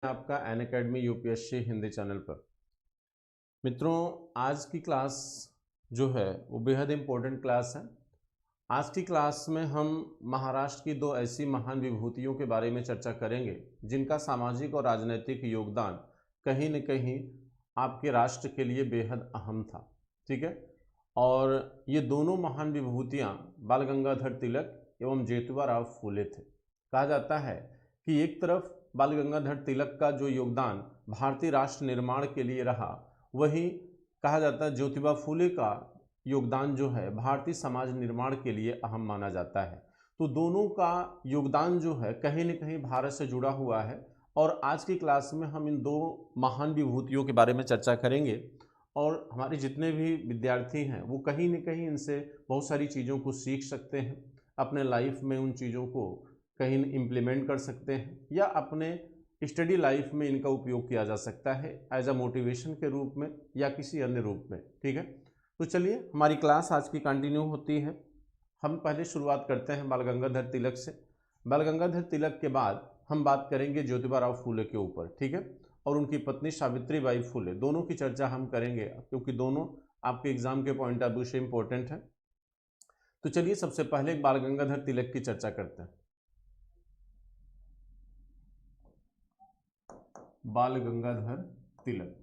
आपका Unacademy UPSC Hindi channel पर। मित्रों, आज की क्लास जो है वो बेहद इम्पोर्टेंट क्लास है। आज की क्लास में हम महाराष्ट्र की दो ऐसी महान विभूतियों के बारे में चर्चा करेंगे जिनका सामाजिक और राजनीतिक योगदान कहीं न कहीं आपके राष्ट्र के लिए बेहद अहम था। ठीक है, और ये दोनों महान विभूतियाँ बाल गंगाधर तिलक एवं ज्योतिबा राव फूले थे। कहा जाता है कि एक तरफ बाल गंगाधर तिलक का जो योगदान भारतीय राष्ट्र निर्माण के लिए रहा, वहीं कहा जाता है ज्योतिबा फूले का योगदान जो है भारतीय समाज निर्माण के लिए अहम माना जाता है। तो दोनों का योगदान जो है कहीं न कहीं भारत से जुड़ा हुआ है, और आज की क्लास में हम इन दो महान विभूतियों के बारे में चर्चा करेंगे। और हमारे जितने भी विद्यार्थी हैं वो कहीं न कहीं इनसे बहुत सारी चीज़ों को सीख सकते हैं, अपने लाइफ में उन चीज़ों को कहीं इम्प्लीमेंट कर सकते हैं, या अपने स्टडी लाइफ में इनका उपयोग किया जा सकता है एज अ मोटिवेशन के रूप में या किसी अन्य रूप में। ठीक है, तो चलिए हमारी क्लास आज की कंटिन्यू होती है। हम पहले शुरुआत करते हैं बाल गंगाधर तिलक से। बाल गंगाधर तिलक के बाद हम बात करेंगे ज्योतिबा राव फूले के ऊपर। ठीक है, और उनकी पत्नी सावित्रीबाई फूले, दोनों की चर्चा हम करेंगे क्योंकि दोनों आपके एग्जाम के पॉइंट ऑफ व्यू से इंपॉर्टेंट है। तो चलिए सबसे पहले बाल गंगाधर तिलक की चर्चा करते हैं। बाल गंगाधर तिलक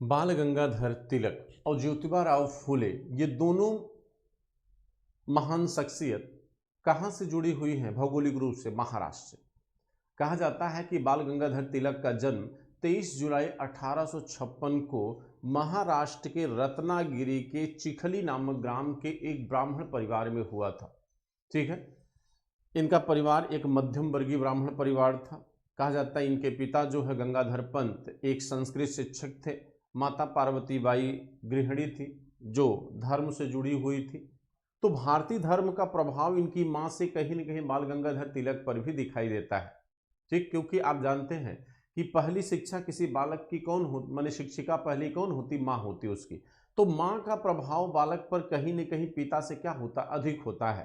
बाल गंगाधर तिलक और ज्योतिबा राव फूले, ये दोनों महान शख्सियत कहाँ से जुड़ी हुई हैं? भौगोलिक रूप से महाराष्ट्र से। कहा जाता है कि बाल गंगाधर तिलक का जन्म 23 जुलाई 1856 को महाराष्ट्र के रत्नागिरी के चिखली नामक ग्राम के एक ब्राह्मण परिवार में हुआ था। ठीक है, इनका परिवार एक मध्यम वर्गीय ब्राह्मण परिवार था। कहा जाता है इनके पिता जो है गंगाधर पंत एक संस्कृत शिक्षक थे। माता पार्वतीबाई गृहिणी थी जो धर्म से जुड़ी हुई थी। तो भारतीय धर्म का प्रभाव इनकी माँ से कहीं न कहीं बाल गंगाधर तिलक पर भी दिखाई देता है। ठीक, क्योंकि आप जानते हैं कि पहली शिक्षा किसी बालक की कौन हो, माने शिक्षिका पहली कौन होती? माँ होती उसकी। तो माँ का प्रभाव बालक पर कहीं न कहीं पिता से क्या होता? अधिक होता है।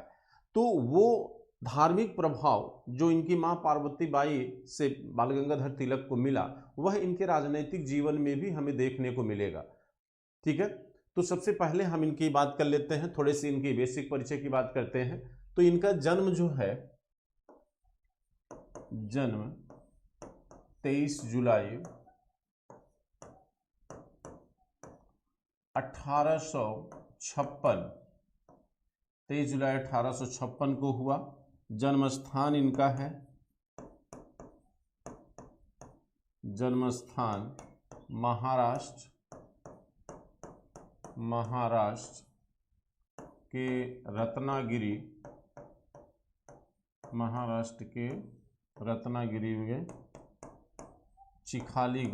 तो वो धार्मिक प्रभाव जो इनकी माँ पार्वतीबाई से बाल गंगाधर तिलक को मिला, वह इनके राजनीतिक जीवन में भी हमें देखने को मिलेगा। ठीक है, तो सबसे पहले हम इनकी बात कर लेते हैं, थोड़े से इनकी बेसिक परिचय की बात करते हैं। तो इनका जन्म जो है, जन्म 23 जुलाई 1856 23 जुलाई 1856 को हुआ। जन्म स्थान इनका है, जन्म स्थान महाराष्ट्र के रत्नागिरी, महाराष्ट्र के रत्नागिरी में चिखाली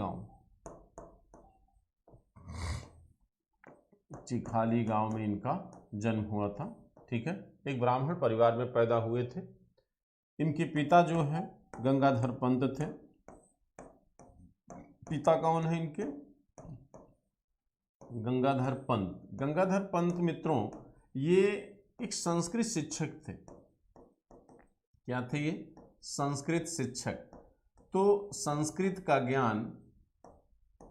गांव में इनका जन्म हुआ था। ठीक है, एक ब्राह्मण परिवार में पैदा हुए थे। इनके पिता जो है गंगाधर पंत थे। पिता कौन है इनके? गंगाधर पंत। गंगाधर पंत मित्रों ये एक संस्कृत शिक्षक थे। क्या थे ये? संस्कृत शिक्षक। तो संस्कृत का ज्ञान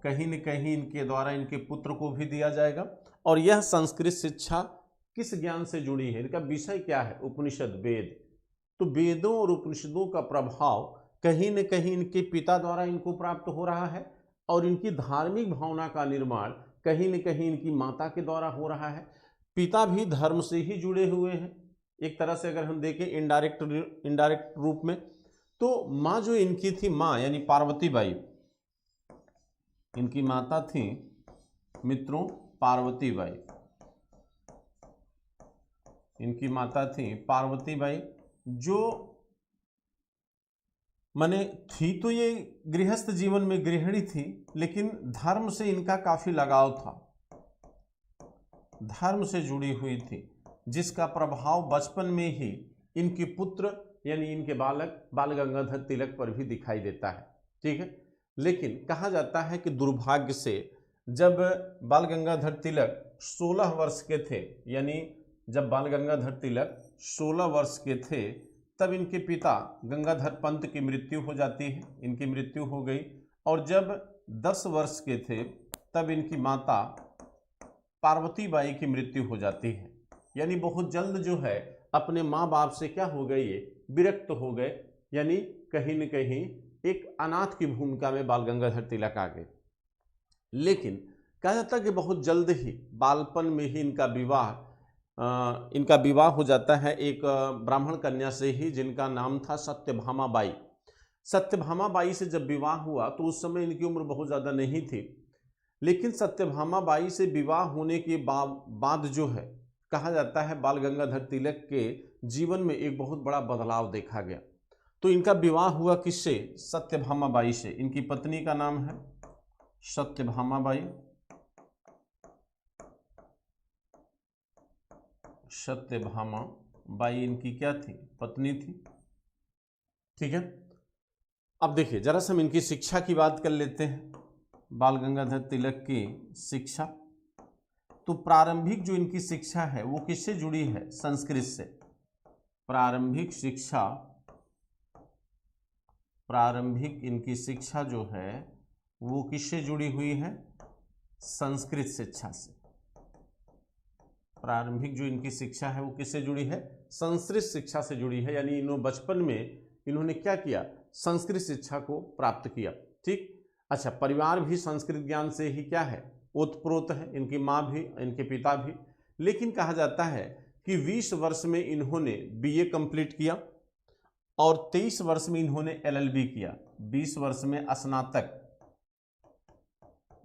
कहीं न कहीं इनके द्वारा इनके पुत्र को भी दिया जाएगा। और यह संस्कृत शिक्षा किस ज्ञान से जुड़ी है? इनका विषय क्या है? उपनिषद, वेद। तो वेदों और उपनिषदों का प्रभाव कहीं न कहीं इनके पिता द्वारा इनको प्राप्त हो रहा है, और इनकी धार्मिक भावना का निर्माण कहीं न कहीं इनकी माता के द्वारा हो रहा है। पिता भी धर्म से ही जुड़े हुए हैं एक तरह से, अगर हम देखें इनडायरेक्ट रूप में। तो माँ जो इनकी थी, माँ यानी पार्वतीबाई, इनकी माता थी मित्रों पार्वतीबाई। इनकी माता थी पार्वतीबाई, जो माने थी तो ये गृहस्थ जीवन में गृहिणी थी, लेकिन धर्म से इनका काफी लगाव था, धर्म से जुड़ी हुई थी, जिसका प्रभाव बचपन में ही इनके पुत्र यानी इनके बालक बाल गंगाधर तिलक पर भी दिखाई देता है। ठीक है, लेकिन कहा जाता है कि दुर्भाग्य से जब बाल गंगाधर तिलक 16 वर्ष के थे, यानी जब बाल गंगाधर तिलक 16 वर्ष के थे, तब इनके पिता गंगाधर पंत की मृत्यु हो जाती है, इनकी मृत्यु हो गई। और जब 10 वर्ष के थे तब इनकी माता पार्वती बाई की मृत्यु हो जाती है। यानी बहुत जल्द जो है अपने माँ बाप से क्या हो गए, ये विरक्त हो गए, यानी कहीं न कहीं एक अनाथ की भूमिका में बाल गंगाधर तिलक आ गए। लेकिन कहा जाता है कि बहुत जल्द ही बालपन में ही इनका विवाह हो जाता है एक ब्राह्मण कन्या से ही, जिनका नाम था सत्यभामा बाई। सत्यभामा बाई से जब विवाह हुआ तो उस समय इनकी उम्र बहुत ज़्यादा नहीं थी, लेकिन सत्यभामा बाई से विवाह होने के बाद जो है कहा जाता है बाल गंगाधर तिलक के जीवन में एक बहुत बड़ा बदलाव देखा गया। तो इनका विवाह हुआ किससे? सत्यभामा बाई से। इनकी पत्नी का नाम है सत्यभामा बाई। सत्यभामा बाई इनकी क्या थी? पत्नी थी। ठीक है, अब देखिए जरा से हम इनकी शिक्षा की बात कर लेते हैं। बाल गंगाधर तिलक की शिक्षा, तो प्रारंभिक जो इनकी शिक्षा है वो किससे जुड़ी है? संस्कृत से। प्रारंभिक इनकी शिक्षा जो है वो किससे जुड़ी हुई है? संस्कृत शिक्षा से। प्रारंभिक जो इनकी शिक्षा है वो किससे जुड़ी है? संस्कृत शिक्षा से जुड़ी है। यानी इन्होंने बचपन में इन्होंने क्या किया? संस्कृत शिक्षा को प्राप्त किया। ठीक, अच्छा, परिवार भी संस्कृत ज्ञान से ही क्या है? ओतप्रोत है, इनकी माँ भी, इनके पिता भी। लेकिन कहा जाता है कि 20 वर्ष में इन्होंने बीए कंप्लीट किया और 23 वर्ष में इन्होंने एलएलबी किया। 20 वर्ष में स्नातक,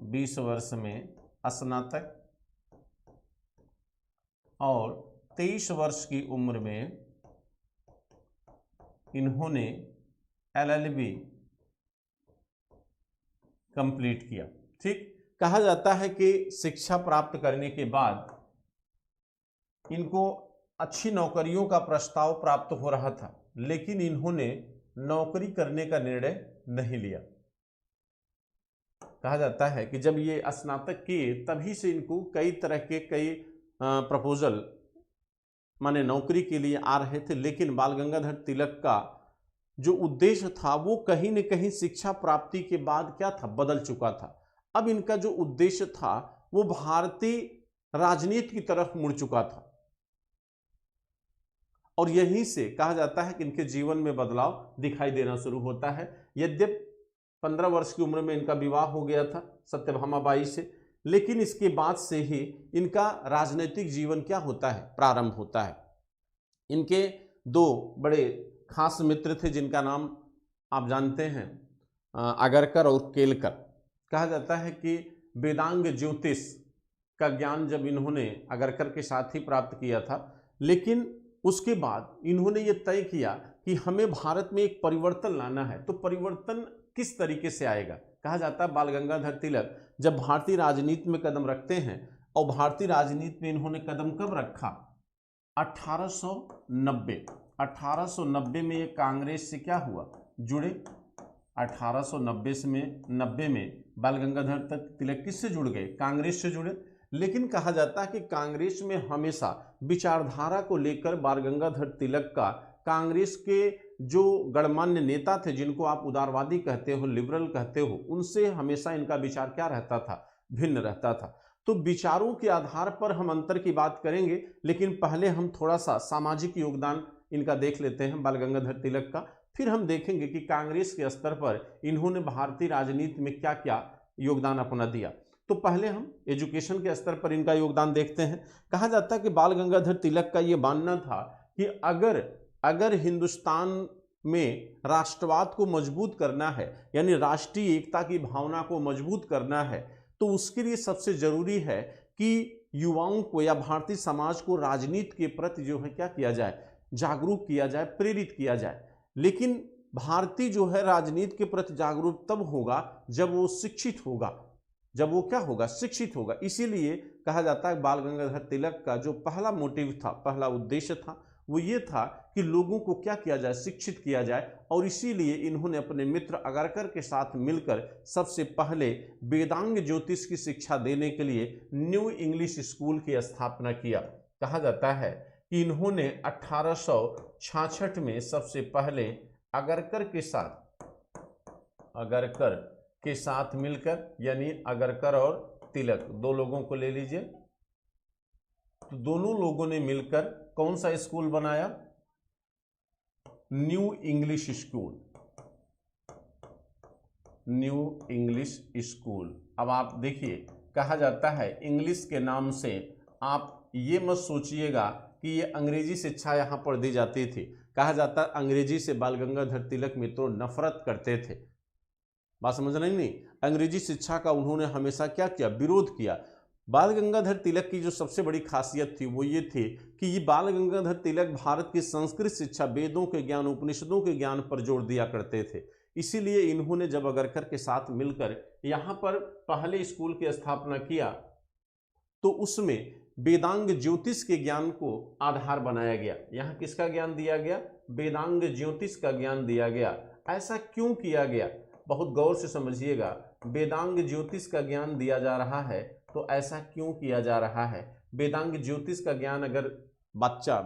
20 वर्ष में स्नातक और 23 वर्ष की उम्र में इन्होंने एलएलबी कंप्लीट किया। ठीक, कहा जाता है कि शिक्षा प्राप्त करने के बाद इनको अच्छी नौकरियों का प्रस्ताव प्राप्त हो रहा था, लेकिन इन्होंने नौकरी करने का निर्णय नहीं लिया। कहा जाता है कि जब ये स्नातक किए तभी से इनको कई तरह के प्रपोजल माने नौकरी के लिए आ रहे थे, लेकिन बाल गंगाधर तिलक का जो उद्देश्य था वो कहीं न कहीं शिक्षा प्राप्ति के बाद क्या था? बदल चुका था। अब इनका जो उद्देश्य था वो भारतीय राजनीति की तरफ मुड़ चुका था और यहीं से कहा जाता है कि इनके जीवन में बदलाव दिखाई देना शुरू होता है। यद्यपि 15 वर्ष की उम्र में इनका विवाह हो गया था सत्यभामा बाई से, लेकिन इसके बाद से ही इनका राजनीतिक जीवन क्या होता है? प्रारंभ होता है। इनके 2 बड़े खास मित्र थे जिनका नाम आप जानते हैं, आगरकर और केलकर। कहा जाता है कि वेदांग ज्योतिष का ज्ञान जब इन्होंने आगरकर के साथ ही प्राप्त किया था, लेकिन उसके बाद इन्होंने ये तय किया कि हमें भारत में एक परिवर्तन लाना है। तो परिवर्तन किस तरीके से आएगा? कहा जाता है बाल गंगाधर तिलक जब भारतीय राजनीति में कदम रखते हैं, और भारतीय राजनीति में इन्होंने कदम कब रखा? 1890 में ये कांग्रेस से क्या हुआ? जुड़े। 1890 में बाल गंगाधर तिलक किससे जुड़ गए? कांग्रेस से जुड़े। लेकिन कहा जाता है कि कांग्रेस में हमेशा विचारधारा को लेकर बाल गंगाधर तिलक का कांग्रेस के जो गणमान्य नेता थे, जिनको आप उदारवादी कहते हो, लिबरल कहते हो, उनसे हमेशा इनका विचार क्या रहता था? भिन्न रहता था। तो विचारों के आधार पर हम अंतर की बात करेंगे, लेकिन पहले हम थोड़ा सा सामाजिक योगदान इनका देख लेते हैं बाल गंगाधर तिलक का। फिर हम देखेंगे कि कांग्रेस के स्तर पर इन्होंने भारतीय राजनीति में क्या क्या योगदान अपना दिया। तो पहले हम एजुकेशन के स्तर पर इनका योगदान देखते हैं। कहा जाता है कि बाल गंगाधर तिलक का ये मानना था कि अगर हिंदुस्तान में राष्ट्रवाद को मजबूत करना है, यानी राष्ट्रीय एकता की भावना को मजबूत करना है, तो उसके लिए सबसे जरूरी है कि युवाओं को या भारतीय समाज को राजनीति के प्रति जो है क्या किया जाए? जागरूक किया जाए, प्रेरित किया जाए। लेकिन भारतीय जो है राजनीति के प्रति जागरूक तब होगा जब वो शिक्षित होगा। जब वो क्या होगा? शिक्षित होगा। इसीलिए कहा जाता है बाल गंगाधर तिलक का जो पहला मोटिव था, पहला उद्देश्य था, वो ये था कि लोगों को क्या किया जाए, शिक्षित किया जाए। और इसीलिए इन्होंने अपने मित्र अगरकर के साथ मिलकर सबसे पहले वेदांग ज्योतिष की शिक्षा देने के लिए न्यू इंग्लिश स्कूल की स्थापना किया। कहा जाता है कि इन्होंने 1866 में सबसे पहले अगरकर के साथ मिलकर, यानी अगरकर और तिलक दो लोगों को ले लीजिए, तो दोनों लोगों ने मिलकर कौन सा स्कूल बनाया, new English school, new English school. अब आप देखिए, कहा जाता है इंग्लिश के नाम से आप ये मत सोचिएगा कि ये अंग्रेजी शिक्षा यहाँ पर दी जाती थी। कहा जाता है अंग्रेजी से बाल गंगाधर तिलक मित्रों नफरत करते थे। बात समझ रही नहीं, अंग्रेजी शिक्षा का उन्होंने हमेशा क्या किया, विरोध किया। बाल गंगाधर तिलक की जो सबसे बड़ी खासियत थी वो ये थी कि ये बाल गंगाधर तिलक भारत की संस्कृत शिक्षा, वेदों के ज्ञान, उपनिषदों के ज्ञान पर जोर दिया करते थे। इसीलिए इन्होंने जब अगरकर के साथ मिलकर यहाँ पर पहले स्कूल की स्थापना किया तो उसमें वेदांग ज्योतिष के ज्ञान को आधार बनाया गया। यहाँ किसका ज्ञान दिया गया, वेदांग ज्योतिष का ज्ञान दिया गया। ऐसा क्यों किया गया, बहुत गौर से समझिएगा। वेदांग ज्योतिष का ज्ञान दिया जा रहा है तो ऐसा क्यों किया जा रहा है। वेदांग ज्योतिष का ज्ञान अगर बच्चा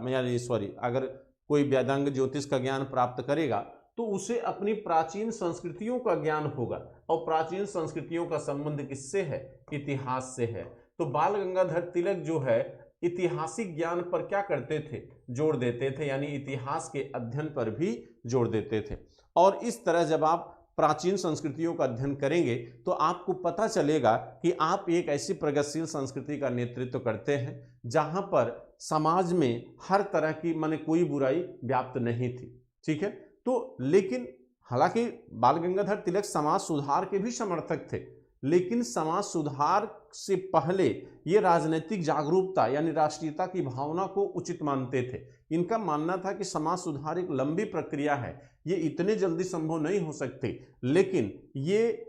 अगर कोई वेदांग ज्योतिष का ज्ञान प्राप्त करेगा तो उसे अपनी प्राचीन संस्कृतियों का ज्ञान होगा, और प्राचीन संस्कृतियों का संबंध किससे है, इतिहास से है। तो बाल गंगाधर तिलक जो है ऐतिहासिक ज्ञान पर क्या करते थे, जोर देते थे, यानी इतिहास के अध्ययन पर भी जोर देते थे। और इस तरह जब आप प्राचीन संस्कृतियों का अध्ययन करेंगे तो आपको पता चलेगा कि आप एक ऐसी प्रगतिशील संस्कृति का नेतृत्व करते हैं जहां पर समाज में हर तरह की माने कोई बुराई व्याप्त नहीं थी। ठीक है, तो लेकिन हालांकि बाल गंगाधर तिलक समाज सुधार के भी समर्थक थे, लेकिन समाज सुधार से पहले ये राजनीतिक जागरूकता यानी राष्ट्रीयता की भावना को उचित मानते थे। इनका मानना था कि समाज सुधार एक लंबी प्रक्रिया है, ये इतने जल्दी संभव नहीं हो सकती, लेकिन ये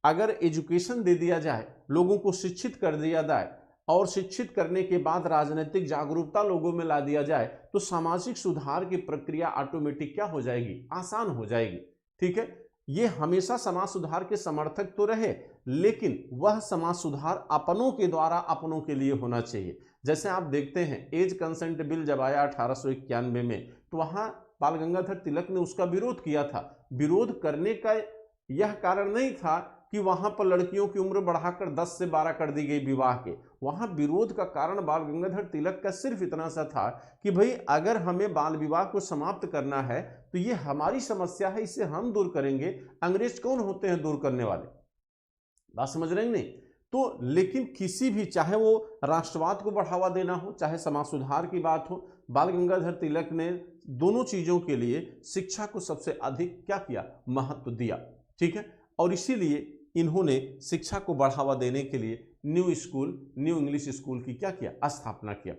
अगर एजुकेशन दे दिया जाए, लोगों को शिक्षित कर दिया जाए और शिक्षित करने के बाद राजनीतिक जागरूकता लोगों में ला दिया जाए तो सामाजिक सुधार की प्रक्रिया ऑटोमेटिक क्या हो जाएगी, आसान हो जाएगी। ठीक है, ये हमेशा समाज सुधार के समर्थक तो रहे, लेकिन वह समाज सुधार अपनों के द्वारा अपनों के लिए होना चाहिए। जैसे आप देखते हैं एज कंसेंट बिल जब आया 1891 में, तो वहां बाल गंगाधर तिलक ने उसका विरोध किया था। विरोध करने का यह कारण नहीं था कि वहां पर लड़कियों की उम्र बढ़ाकर 10 से 12 कर दी गई विवाह के। वहां विरोध का कारण बाल गंगाधर तिलक का सिर्फ इतना सा था कि भाई अगर हमें बाल विवाह को समाप्त करना है तो ये हमारी समस्या है, इसे हम दूर करेंगे। अंग्रेज कौन होते हैं दूर करने वाले, बात समझ रहे हैं नहीं। तो लेकिन किसी भी, चाहे वो राष्ट्रवाद को बढ़ावा देना हो, चाहे समाज सुधार की बात हो, बाल गंगाधर तिलक ने दोनों चीजों के लिए शिक्षा को सबसे अधिक क्या किया, महत्व दिया। ठीक है, और इसीलिए इन्होंने शिक्षा को बढ़ावा देने के लिए न्यू इंग्लिश स्कूल की क्या किया, स्थापना किया।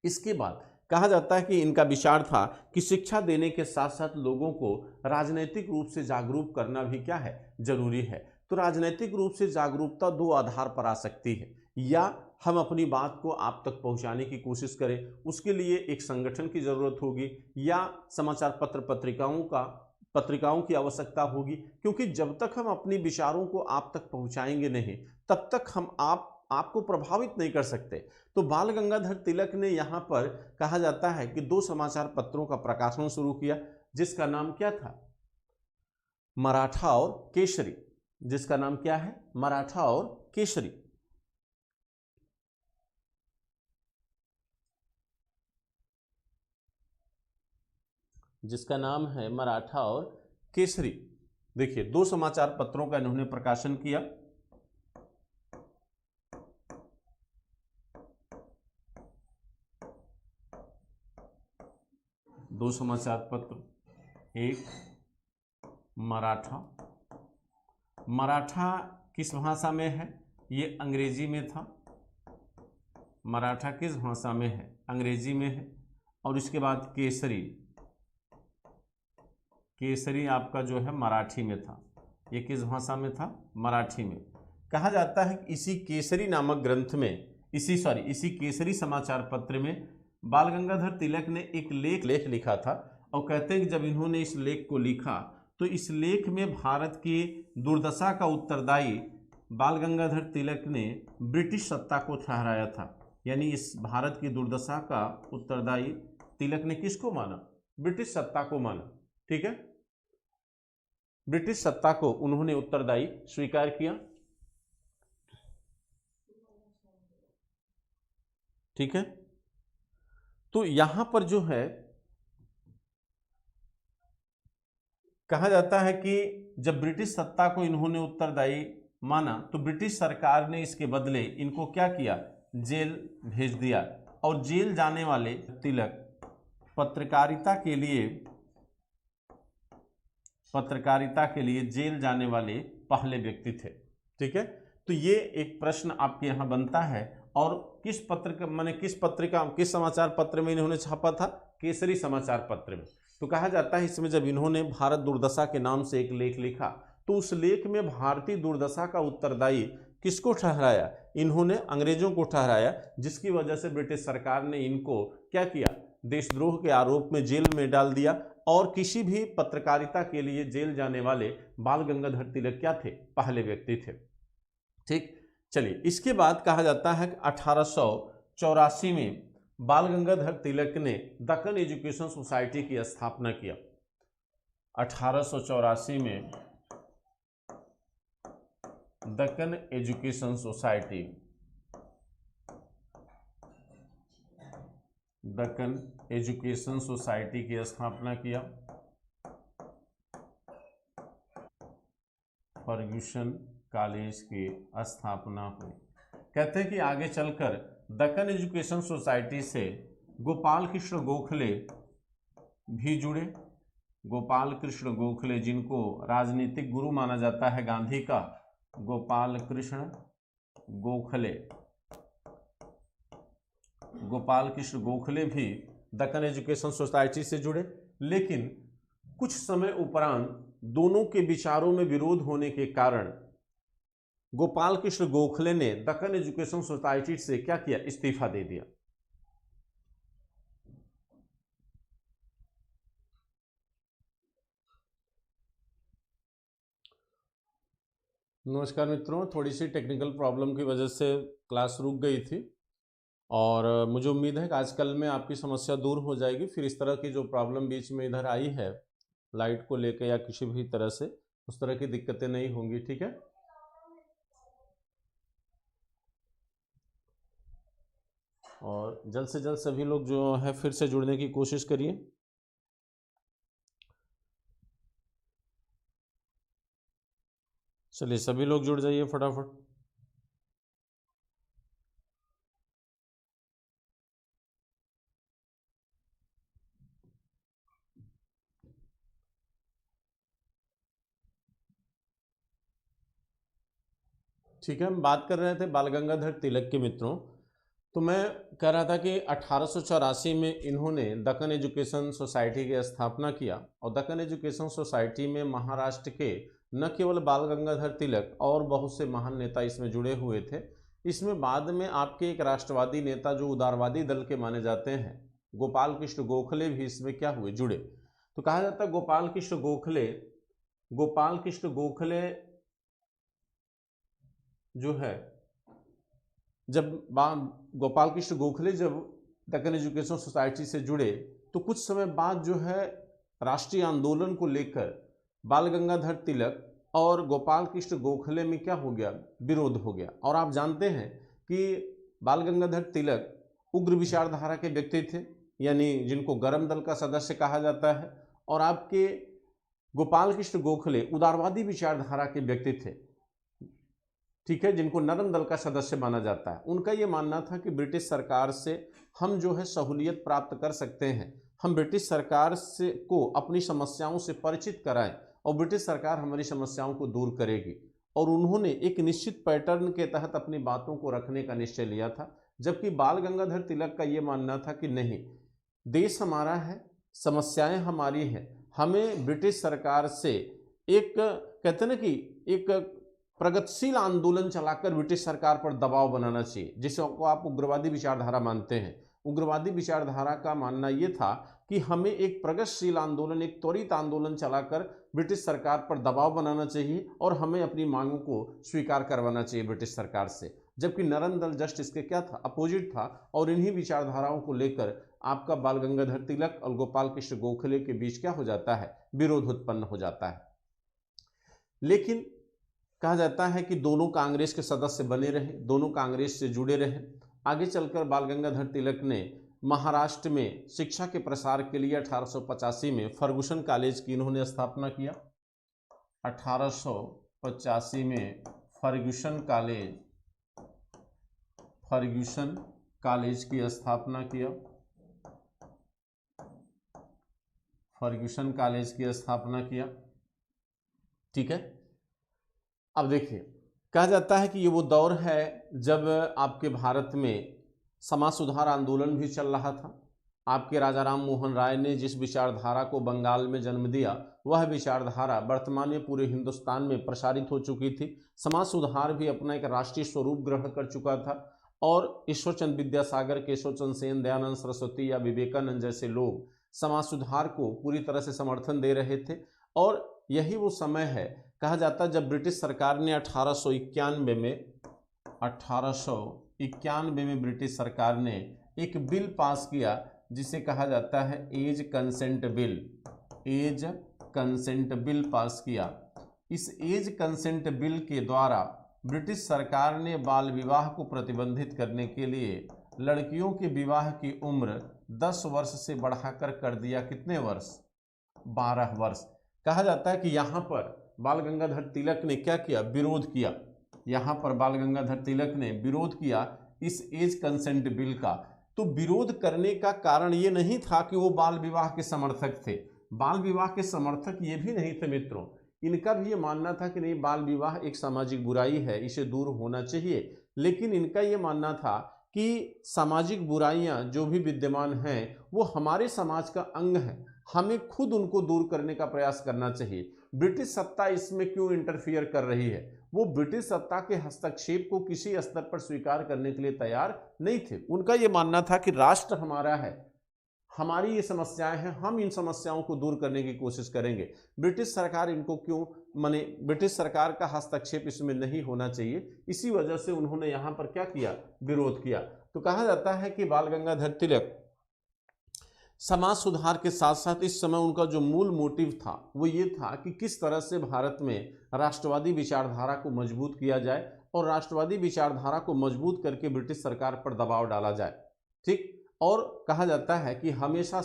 इसके बाद कहा जाता है कि इनका विचार था कि शिक्षा देने के साथ साथ लोगों को राजनीतिक रूप से जागरूक करना भी क्या है, जरूरी है। तो राजनीतिक रूप से जागरूकता दो आधार पर आ सकती है, या हम अपनी बात को आप तक पहुंचाने की कोशिश करें, उसके लिए एक संगठन की जरूरत होगी, या समाचार पत्र पत्रिकाओं की आवश्यकता होगी। क्योंकि जब तक हम अपनी विचारों को आप तक पहुंचाएंगे नहीं, तब तक हम आपको प्रभावित नहीं कर सकते। तो बाल गंगाधर तिलक ने यहाँ पर कहा जाता है कि 2 समाचार पत्रों का प्रकाशन शुरू किया, जिसका नाम क्या था, मराठा और केसरी। जिसका नाम क्या है, मराठा और केसरी। जिसका नाम है मराठा और केसरी। देखिए 2 समाचार पत्रों का इन्होंने प्रकाशन किया। दो समाचार पत्र, एक मराठा किस भाषा में है, ये अंग्रेजी में था। मराठा किस भाषा में है, अंग्रेजी में है। और इसके बाद केसरी आपका जो है मराठी में था। ये किस भाषा में था, मराठी में। कहा जाता है कि इसी केसरी नामक ग्रंथ में, इसी केसरी समाचार पत्र में बाल गंगाधर तिलक ने एक लेख लिखा था और कहते हैं कि जब इन्होंने इस लेख को लिखा तो इस लेख में भारत की दुर्दशा का उत्तरदायी बाल गंगाधर तिलक ने ब्रिटिश सत्ता को ठहराया था। यानी इस भारत की दुर्दशा का उत्तरदायी तिलक ने किसको माना? ब्रिटिश सत्ता को माना। ठीक है, ब्रिटिश सत्ता को उन्होंने उत्तरदायी स्वीकार किया। ठीक है, तो यहां पर जो है कहा जाता है कि जब ब्रिटिश सत्ता को इन्होंने उत्तरदायी माना तो ब्रिटिश सरकार ने इसके बदले इनको क्या किया? जेल भेज दिया। और जेल जाने वाले तिलक पत्रकारिता के लिए जेल जाने वाले पहले व्यक्ति थे। ठीक है, तो ये एक प्रश्न आपके यहाँ बनता है। और किस समाचार पत्र में इन्होंने छापा था? केसरी समाचार पत्र में। तो कहा जाता है इसमें जब इन्होंने भारत दुर्दशा के नाम से एक लेख लिखा तो उस लेख में भारतीय दुर्दशा का उत्तरदायी किसको ठहराया? इन्होंने अंग्रेजों को ठहराया, जिसकी वजह से ब्रिटिश सरकार ने इनको क्या किया? देशद्रोह के आरोप में जेल में डाल दिया। और किसी भी पत्रकारिता के लिए जेल जाने वाले बाल गंगाधर तिलक क्या थे? पहले व्यक्ति थे। ठीक, चलिए इसके बाद कहा जाता है कि 1884 में बाल गंगाधर तिलक ने दक्कन एजुकेशन सोसाइटी की स्थापना किया। 1884 में दक्कन एजुकेशन सोसाइटी की स्थापना किया। फर्ग्यूसन कॉलेज की स्थापना हुई। कहते हैं कि आगे चलकर दक्कन एजुकेशन सोसाइटी से गोपाल कृष्ण गोखले भी जुड़े। गोपाल कृष्ण गोखले, जिनको राजनीतिक गुरु माना जाता है गांधी का, गोपाल कृष्ण गोखले भी दक्कन एजुकेशन सोसाइटी से जुड़े। लेकिन कुछ समय उपरांत दोनों के विचारों में विरोध होने के कारण गोपाल कृष्ण गोखले ने दक्कन एजुकेशन सोसाइटी से क्या किया? इस्तीफा दे दिया। नमस्कार मित्रों, थोड़ी सी टेक्निकल प्रॉब्लम की वजह से क्लास रुक गई थी और मुझे उम्मीद है कि आजकल में आपकी समस्या दूर हो जाएगी। फिर इस तरह की जो प्रॉब्लम बीच में इधर आई है लाइट को लेकर या किसी भी तरह से, उस तरह की दिक्कतें नहीं होंगी। ठीक है, और जल्द से जल्द सभी लोग जो है फिर से जुड़ने की कोशिश करिए। चलिए सभी लोग जुड़ जाइए फटाफट। ठीक है, हम बात कर रहे थे बाल गंगाधर तिलक के मित्रों। तो मैं कह रहा था कि 1884 में इन्होंने दक्कन एजुकेशन सोसाइटी की स्थापना किया और दक्कन एजुकेशन सोसाइटी में महाराष्ट्र के न केवल बाल गंगाधर तिलक और बहुत से महान नेता इसमें जुड़े हुए थे। इसमें बाद में आपके एक राष्ट्रवादी नेता जो उदारवादी दल के माने जाते हैं, गोपाल कृष्ण गोखले भी इसमें क्या हुए? जुड़े। तो कहा जाता है गोपाल कृष्ण गोखले जो है, जब गोपाल कृष्ण गोखले जब दक्कन एजुकेशन सोसाइटी से जुड़े तो कुछ समय बाद जो है राष्ट्रीय आंदोलन को लेकर बाल गंगाधर तिलक और गोपाल कृष्ण गोखले में क्या हो गया? विरोध हो गया। और आप जानते हैं कि बाल गंगाधर तिलक उग्र विचारधारा के व्यक्ति थे, यानी जिनको गरम दल का सदस्य कहा जाता है, और आपके गोपाल कृष्ण गोखले उदारवादी विचारधारा के व्यक्ति थे। ठीक है, जिनको नरम दल का सदस्य माना जाता है। उनका ये मानना था कि ब्रिटिश सरकार से हम जो है सहूलियत प्राप्त कर सकते हैं, हम ब्रिटिश सरकार से को अपनी समस्याओं से परिचित कराएं और ब्रिटिश सरकार हमारी समस्याओं को दूर करेगी। और उन्होंने एक निश्चित पैटर्न के तहत अपनी बातों को रखने का निश्चय लिया था। जबकि बाल गंगाधर तिलक का ये मानना था कि नहीं, देश हमारा है, समस्याएं हमारी हैं, हमें ब्रिटिश सरकार से एक कहते ना कि एक प्रगतिशील आंदोलन चलाकर ब्रिटिश सरकार पर दबाव बनाना चाहिए, जिसको आप उग्रवादी विचारधारा मानते हैं। उग्रवादी विचारधारा का मानना यह था कि हमें एक प्रगतिशील आंदोलन, एक त्वरित आंदोलन चलाकर ब्रिटिश सरकार पर दबाव बनाना चाहिए और हमें अपनी मांगों को स्वीकार करवाना चाहिए ब्रिटिश सरकार से। जबकि नरेंद्र दल जस्ट इसके क्या था, अपोजिट था, और इन्हीं विचारधाराओं को लेकर आपका बाल गंगाधर तिलक और गोपाल कृष्ण गोखले के बीच क्या हो जाता है, विरोध उत्पन्न हो जाता है। लेकिन कहा जाता है कि दोनों कांग्रेस के सदस्य बने रहे, दोनों कांग्रेस से जुड़े रहे। आगे चलकर बाल गंगाधर तिलक ने महाराष्ट्र में शिक्षा के प्रसार के लिए 1885 में फर्गुसन कॉलेज की इन्होंने स्थापना किया। 1885 में फर्गुसन कॉलेज की स्थापना किया। फर्गुसन कॉलेज की स्थापना किया। ठीक है। अब देखिए, कहा जाता है कि ये वो दौर है जब आपके भारत में समाज सुधार आंदोलन भी चल रहा था। आपके राजा राम मोहन राय ने जिस विचारधारा को बंगाल में जन्म दिया, वह विचारधारा वर्तमान में पूरे हिंदुस्तान में प्रसारित हो चुकी थी। समाज सुधार भी अपना एक राष्ट्रीय स्वरूप ग्रहण कर चुका था और ईश्वरचंद विद्यासागर, केशव चंद्र सेन, दयानंद सरस्वती या विवेकानंद जैसे लोग समाज सुधार को पूरी तरह से समर्थन दे रहे थे। और यही वो समय है, कहा जाता है, जब ब्रिटिश सरकार ने 1891 में ब्रिटिश सरकार ने एक बिल पास किया जिसे कहा जाता है एज कंसेंट बिल पास किया। इस एज कंसेंट बिल के द्वारा ब्रिटिश सरकार ने बाल विवाह को प्रतिबंधित करने के लिए लड़कियों के विवाह की उम्र 10 वर्ष से बढ़ाकर कर दिया। कितने वर्ष? 12 वर्ष। कहा जाता है कि यहाँ पर बाल गंगाधर तिलक ने क्या किया? विरोध किया। यहाँ पर बाल गंगाधर तिलक ने विरोध किया इस एज कंसेंट बिल का। तो विरोध करने का कारण ये नहीं था कि वो बाल विवाह के समर्थक थे। बाल विवाह के समर्थक ये भी नहीं थे मित्रों। इनका भी ये मानना था कि नहीं, बाल विवाह एक सामाजिक बुराई है, इसे दूर होना चाहिए। लेकिन इनका ये मानना था कि सामाजिक बुराइयां जो भी विद्यमान हैं वो हमारे समाज का अंग है, हमें खुद उनको दूर करने का प्रयास करना चाहिए। ब्रिटिश सत्ता इसमें क्यों इंटरफियर कर रही है? वो ब्रिटिश सत्ता के हस्तक्षेप को किसी स्तर पर स्वीकार करने के लिए तैयार नहीं थे। उनका ये मानना था कि राष्ट्र हमारा है, हमारी ये समस्याएं हैं, हम इन समस्याओं को दूर करने की कोशिश करेंगे। ब्रिटिश सरकार इनको क्यों माने, ब्रिटिश सरकार का हस्तक्षेप इसमें नहीं होना चाहिए। इसी वजह से उन्होंने यहाँ पर क्या किया? विरोध किया। तो कहा जाता है कि बाल गंगाधर तिलक समाज सुधार के साथ साथ इस समय उनका जो मूल मोटिव था वो ये था कि किस तरह से भारत में राष्ट्रवादी विचारधारा को मजबूत किया जाए और राष्ट्रवादी विचारधारा को मजबूत करके ब्रिटिश सरकार पर दबाव डाला जाए। ठीक। और कहा जाता है कि हमेशा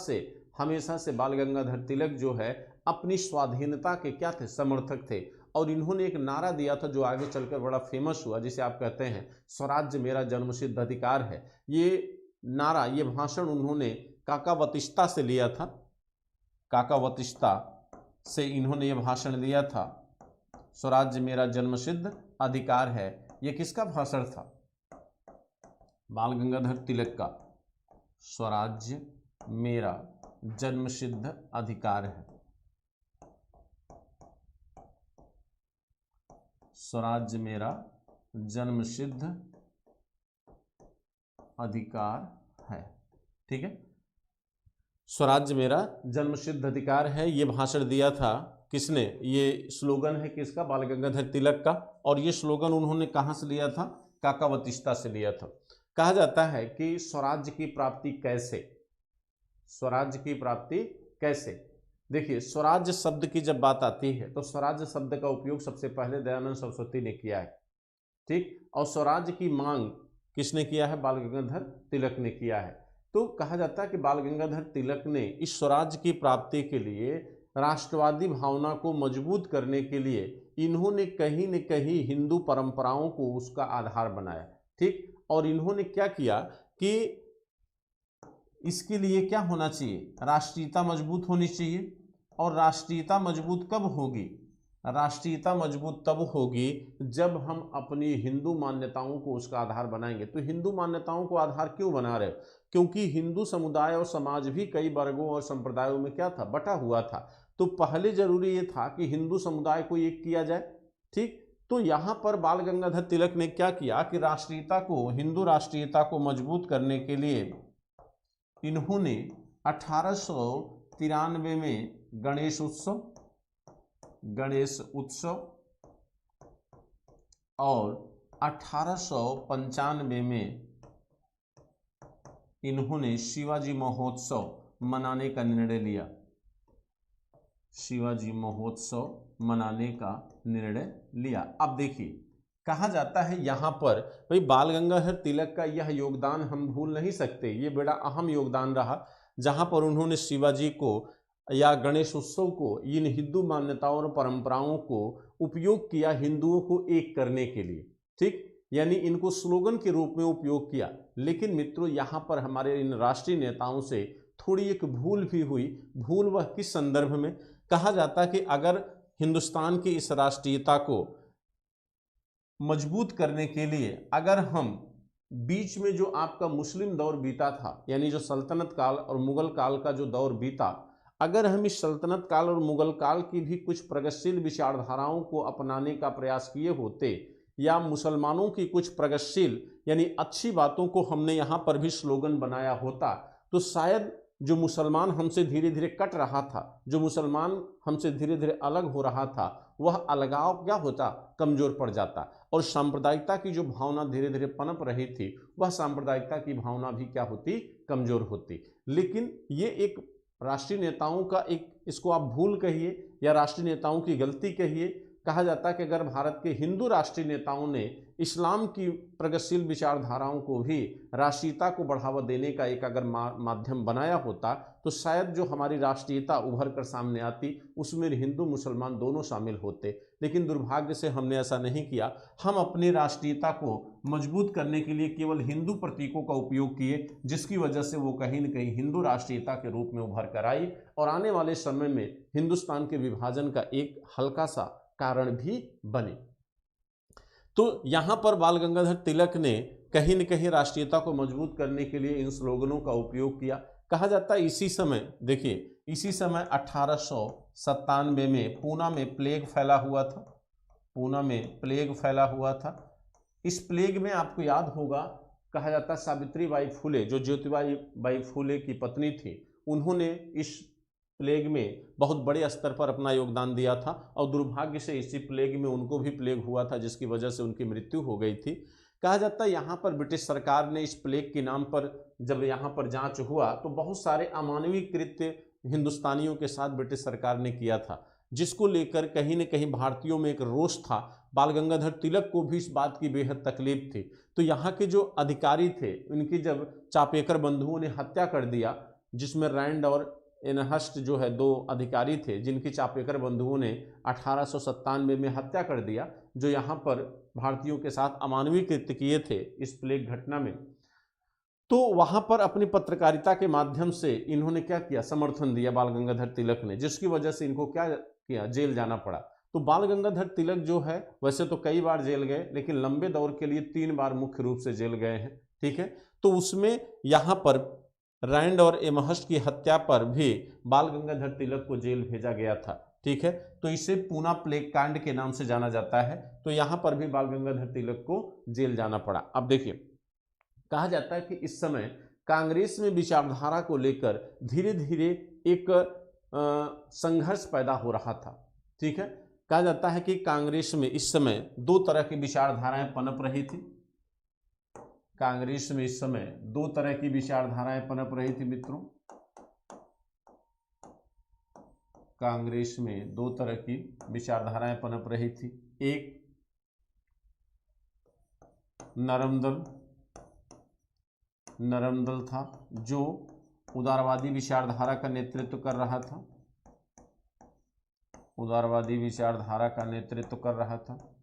से बाल गंगाधर तिलक जो है अपनी स्वाधीनता के क्या थे? समर्थक थे। और इन्होंने एक नारा दिया था जो आगे चलकर बड़ा फेमस हुआ, जिसे आप कहते हैं स्वराज्य मेरा जन्मसिद्ध अधिकार है। ये नारा, ये भाषण उन्होंने काकावतिस्ता से लिया था। काकावतिस्ता से इन्होंने ये भाषण दिया था, स्वराज्य मेरा जन्मसिद्ध अधिकार है। ये किसका भाषण था? बाल गंगाधर तिलक का। स्वराज्य मेरा जन्मसिद्ध अधिकार है। स्वराज्य मेरा जन्मसिद्ध अधिकार है। ठीक है, स्वराज्य मेरा जन्मसिद्ध अधिकार है। ये भाषण दिया था किसने? ये स्लोगन है किसका? बाल गंगाधर तिलक का। और ये स्लोगन उन्होंने कहाँ से लिया था? काकावतिस्ता से लिया था। कहा जाता है कि स्वराज्य की प्राप्ति कैसे? स्वराज्य की प्राप्ति कैसे? देखिए, स्वराज्य शब्द की जब बात आती है तो स्वराज्य शब्द का उपयोग सबसे पहले दयानंद सरस्वती ने किया है। ठीक। और स्वराज्य की मांग किसने किया है? बाल गंगाधर तिलक ने किया है। तो कहा जाता है कि बाल गंगाधर तिलक ने इस स्वराज्य की प्राप्ति के लिए, राष्ट्रवादी भावना को मजबूत करने के लिए इन्होंने कहीं न कहीं हिंदू परंपराओं को उसका आधार बनाया। ठीक। और इन्होंने क्या किया कि इसके लिए क्या होना चाहिए? राष्ट्रीयता मजबूत होनी चाहिए। और राष्ट्रीयता मजबूत कब होगी? राष्ट्रीयता मजबूत तब होगी जब हम अपनी हिंदू मान्यताओं को उसका आधार बनाएंगे। तो हिंदू मान्यताओं को आधार क्यों बना रहे? क्योंकि हिंदू समुदाय और समाज भी कई वर्गों और संप्रदायों में क्या था? बटा हुआ था। तो पहले जरूरी ये था कि हिंदू समुदाय को एक किया जाए। ठीक। तो यहाँ पर बाल गंगाधर तिलक ने क्या किया कि राष्ट्रीयता को, हिंदू राष्ट्रीयता को मजबूत करने के लिए इन्होंने 1893 में गणेश उत्सव और 1895 में इन्होंने शिवाजी महोत्सव मनाने का निर्णय लिया। शिवाजी महोत्सव मनाने का निर्णय लिया। अब देखिए, कहा जाता है यहाँ पर भाई बाल गंगाधर तिलक का यह योगदान हम भूल नहीं सकते, ये बड़ा अहम योगदान रहा, जहाँ पर उन्होंने शिवाजी को या गणेश उत्सव को, इन हिंदू मान्यताओं और परंपराओं को उपयोग किया हिंदुओं को एक करने के लिए, ठीक, यानी इनको स्लोगन के रूप में उपयोग किया। लेकिन मित्रों, यहाँ पर हमारे इन राष्ट्रीय नेताओं से थोड़ी एक भूल भी हुई। भूल वह किस संदर्भ में? कहा जाता है कि अगर हिंदुस्तान की इस राष्ट्रीयता को मजबूत करने के लिए अगर हम बीच में जो आपका मुस्लिम दौर बीता था, यानी जो सल्तनत काल और मुगल काल का जो दौर बीता, अगर हम इस सल्तनत काल और मुगल काल की भी कुछ प्रगतिशील विचारधाराओं को अपनाने का प्रयास किए होते, या मुसलमानों की कुछ प्रगतिशील यानी अच्छी बातों को हमने यहाँ पर भी स्लोगन बनाया होता, तो शायद जो मुसलमान हमसे धीरे धीरे कट रहा था, जो मुसलमान हमसे धीरे धीरे अलग हो रहा था, वह अलगाव क्या होता? कमजोर पड़ जाता। और सांप्रदायिकता की जो भावना धीरे धीरे पनप रही थी, वह सांप्रदायिकता की भावना भी क्या होती? कमजोर होती। लेकिन ये एक राष्ट्रीय नेताओं का एक, इसको आप भूल कहिए या राष्ट्रीय नेताओं की गलती कहिए, कहा जाता है कि अगर भारत के हिंदू राष्ट्रीय नेताओं ने इस्लाम की प्रगतिशील विचारधाराओं को भी राष्ट्रीयता को बढ़ावा देने का एक अगर माध्यम बनाया होता, तो शायद जो हमारी राष्ट्रीयता उभर कर सामने आती, उसमें हिंदू मुसलमान दोनों शामिल होते। लेकिन दुर्भाग्य से हमने ऐसा नहीं किया। हम अपनी राष्ट्रीयता को मजबूत करने के लिए केवल हिंदू प्रतीकों का उपयोग किए, जिसकी वजह से वो कहीं न कहीं हिंदू राष्ट्रीयता के रूप में उभर कर आई और आने वाले समय में हिंदुस्तान के विभाजन का एक हल्का सा कारण भी बने। तो यहां पर बाल गंगाधर तिलक ने कहीं न कहीं राष्ट्रीयता को मजबूत करने के लिए इन स्लोगनों का उपयोग किया। कहा जाता है इसी समय, देखिए इसी समय 1897 में पूना में प्लेग फैला हुआ था। पूना में प्लेग फैला हुआ था। इस प्लेग में आपको याद होगा, कहा जाता है सावित्री बाई फुले, जो ज्योतिबाई बाई फुले की पत्नी थी, उन्होंने इस प्लेग में बहुत बड़े स्तर पर अपना योगदान दिया था और दुर्भाग्य से इसी प्लेग में उनको भी प्लेग हुआ था, जिसकी वजह से उनकी मृत्यु हो गई थी। कहा जाता है यहाँ पर ब्रिटिश सरकार ने इस प्लेग के नाम पर जब यहाँ पर जांच हुआ, तो बहुत सारे अमानवीय कृत्य हिंदुस्तानियों के साथ ब्रिटिश सरकार ने किया था, जिसको लेकर कहीं न कहीं भारतीयों में एक रोष था। बाल गंगाधर तिलक को भी इस बात की बेहद तकलीफ थी। तो यहाँ के जो अधिकारी थे, उनकी जब चापेकर बंधुओं ने हत्या कर दिया, जिसमें रैंड और एनहस्ट जो है 2 अधिकारी थे, जिनकी चापेकर बंधुओं ने 1897 में हत्या कर दिया, जो यहाँ पर भारतीयों के साथ अमानवीय कृत्य किए थे इस प्लेग घटना में। तो वहाँ पर अपनी पत्रकारिता के माध्यम से इन्होंने क्या किया? समर्थन दिया बाल गंगाधर तिलक ने, जिसकी वजह से इनको क्या किया? जेल जाना पड़ा। तो बाल गंगाधर तिलक जो है, वैसे तो कई बार जेल गए, लेकिन लंबे दौर के लिए 3 बार मुख्य रूप से जेल गए हैं, ठीक है। तो उसमें यहाँ पर रैंड और एमहर्स्ट की हत्या पर भी बाल गंगाधर तिलक को जेल भेजा गया था, ठीक है। तो इसे पूना प्लेग कांड के नाम से जाना जाता है। तो यहाँ पर भी बाल गंगाधर तिलक को जेल जाना पड़ा। अब देखिए, कहा जाता है कि इस समय कांग्रेस में विचारधारा को लेकर धीरे धीरे एक संघर्ष पैदा हो रहा था, ठीक है। कहा जाता है कि कांग्रेस में इस समय 2 तरह की विचारधाराएं पनप रही थी। कांग्रेस में इस समय 2 तरह की विचारधाराएं पनप रही थी मित्रों। कांग्रेस में 2 तरह की विचारधाराएं पनप रही थी। एक नरम दल था, जो उदारवादी विचारधारा का नेतृत्व कर रहा था। उदारवादी विचारधारा का नेतृत्व कर रहा था।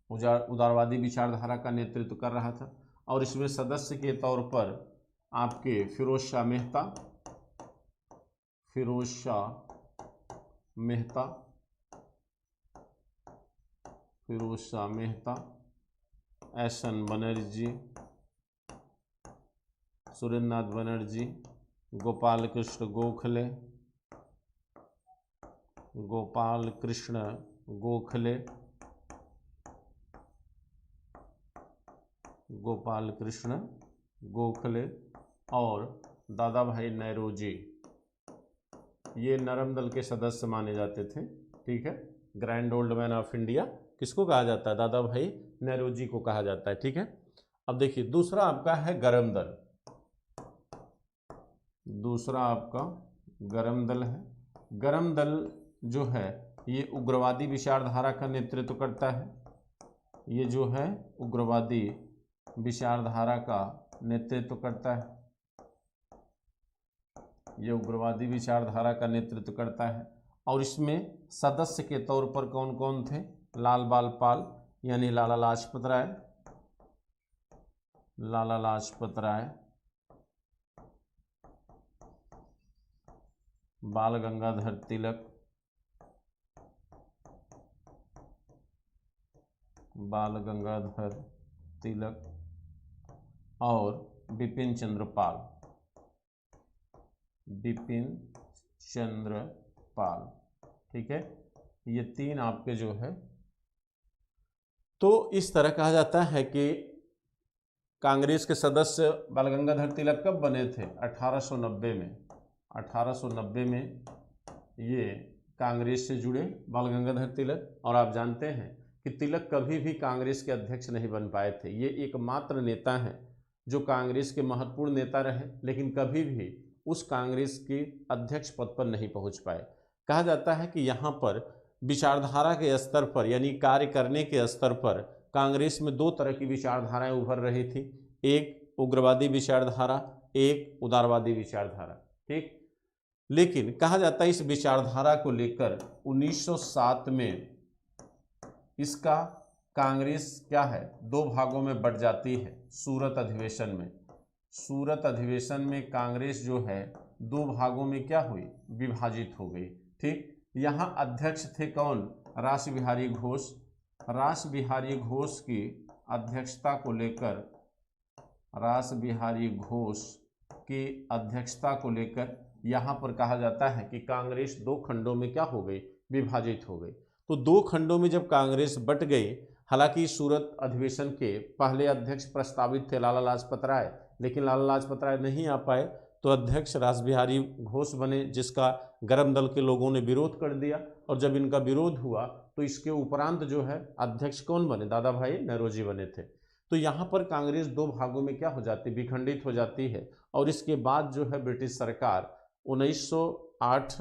उदारवादी विचारधारा का नेतृत्व कर रहा था। और इसमें सदस्य के तौर पर आपके फिरोज शाह मेहता, एस.एन. बनर्जी, सुरेंद्रनाथ बनर्जी, गोपाल कृष्ण गोखले और दादा भाई नौरोजी, ये नरम दल के सदस्य माने जाते थे। ठीक है, grand old man of India किसको कहा जाता है? दादा भाई नौरोजी को कहा जाता है। ठीक है, अब देखिए दूसरा आपका है गरम दल। दूसरा आपका गरम दल है। गरम दल जो है ये उग्रवादी विचारधारा का नेतृत्व करता है। ये जो है उग्रवादी विचारधारा का नेतृत्व करता है। ये उग्रवादी विचारधारा का नेतृत्व करता है और इसमें सदस्य के तौर पर कौन कौन थे? लाल बाल पाल यानी लाला लाजपत राय, लाला लाजपत राय, बाल गंगाधर तिलक, बाल गंगाधर तिलक और बिपिन चंद्र पाल, बिपिन चंद्र पाल। ठीक है, ये तीन आपके जो है, तो इस तरह कहा जाता है कि कांग्रेस के सदस्य बाल गंगाधर तिलक कब बने थे? 1890 में। 1890 में ये कांग्रेस से जुड़े बाल गंगाधर तिलक। और आप जानते हैं कि तिलक कभी भी कांग्रेस के अध्यक्ष नहीं बन पाए थे। ये एकमात्र नेता हैं जो कांग्रेस के महत्वपूर्ण नेता रहे लेकिन कभी भी उस कांग्रेस के अध्यक्ष पद पर नहीं पहुंच पाए। कहा जाता है कि यहाँ पर विचारधारा के स्तर पर यानी कार्य करने के स्तर पर कांग्रेस में दो तरह की विचारधाराएं उभर रही थी, एक उग्रवादी विचारधारा, एक उदारवादी विचारधारा। ठीक, लेकिन कहा जाता है इस विचारधारा को लेकर 1907 में इसका कांग्रेस क्या है, दो भागों में बट जाती है। सूरत अधिवेशन में, सूरत अधिवेशन में कांग्रेस जो है दो भागों में क्या हुई? विभाजित हो गई। ठीक, यहाँ अध्यक्ष थे कौन? रास बिहारी घोष। रास बिहारी घोष की अध्यक्षता को लेकर, रास बिहारी घोष की अध्यक्षता को लेकर यहाँ पर कहा जाता है कि कांग्रेस दो खंडों में क्या हो गई? विभाजित हो गई। तो दो खंडों में जब कांग्रेस बट गई, हालांकि सूरत अधिवेशन के पहले अध्यक्ष प्रस्तावित थे लाला लाजपत राय, लेकिन लाला लाजपत राय नहीं आ पाए तो अध्यक्ष रास बिहारी घोष बने, जिसका गरम दल के लोगों ने विरोध कर दिया। और जब इनका विरोध हुआ तो इसके उपरांत जो है अध्यक्ष कौन बने? दादा भाई नौरोजी बने थे। तो यहाँ पर कांग्रेस दो भागों में क्या हो जाती? विखंडित हो जाती है। और इसके बाद जो है ब्रिटिश सरकार 1908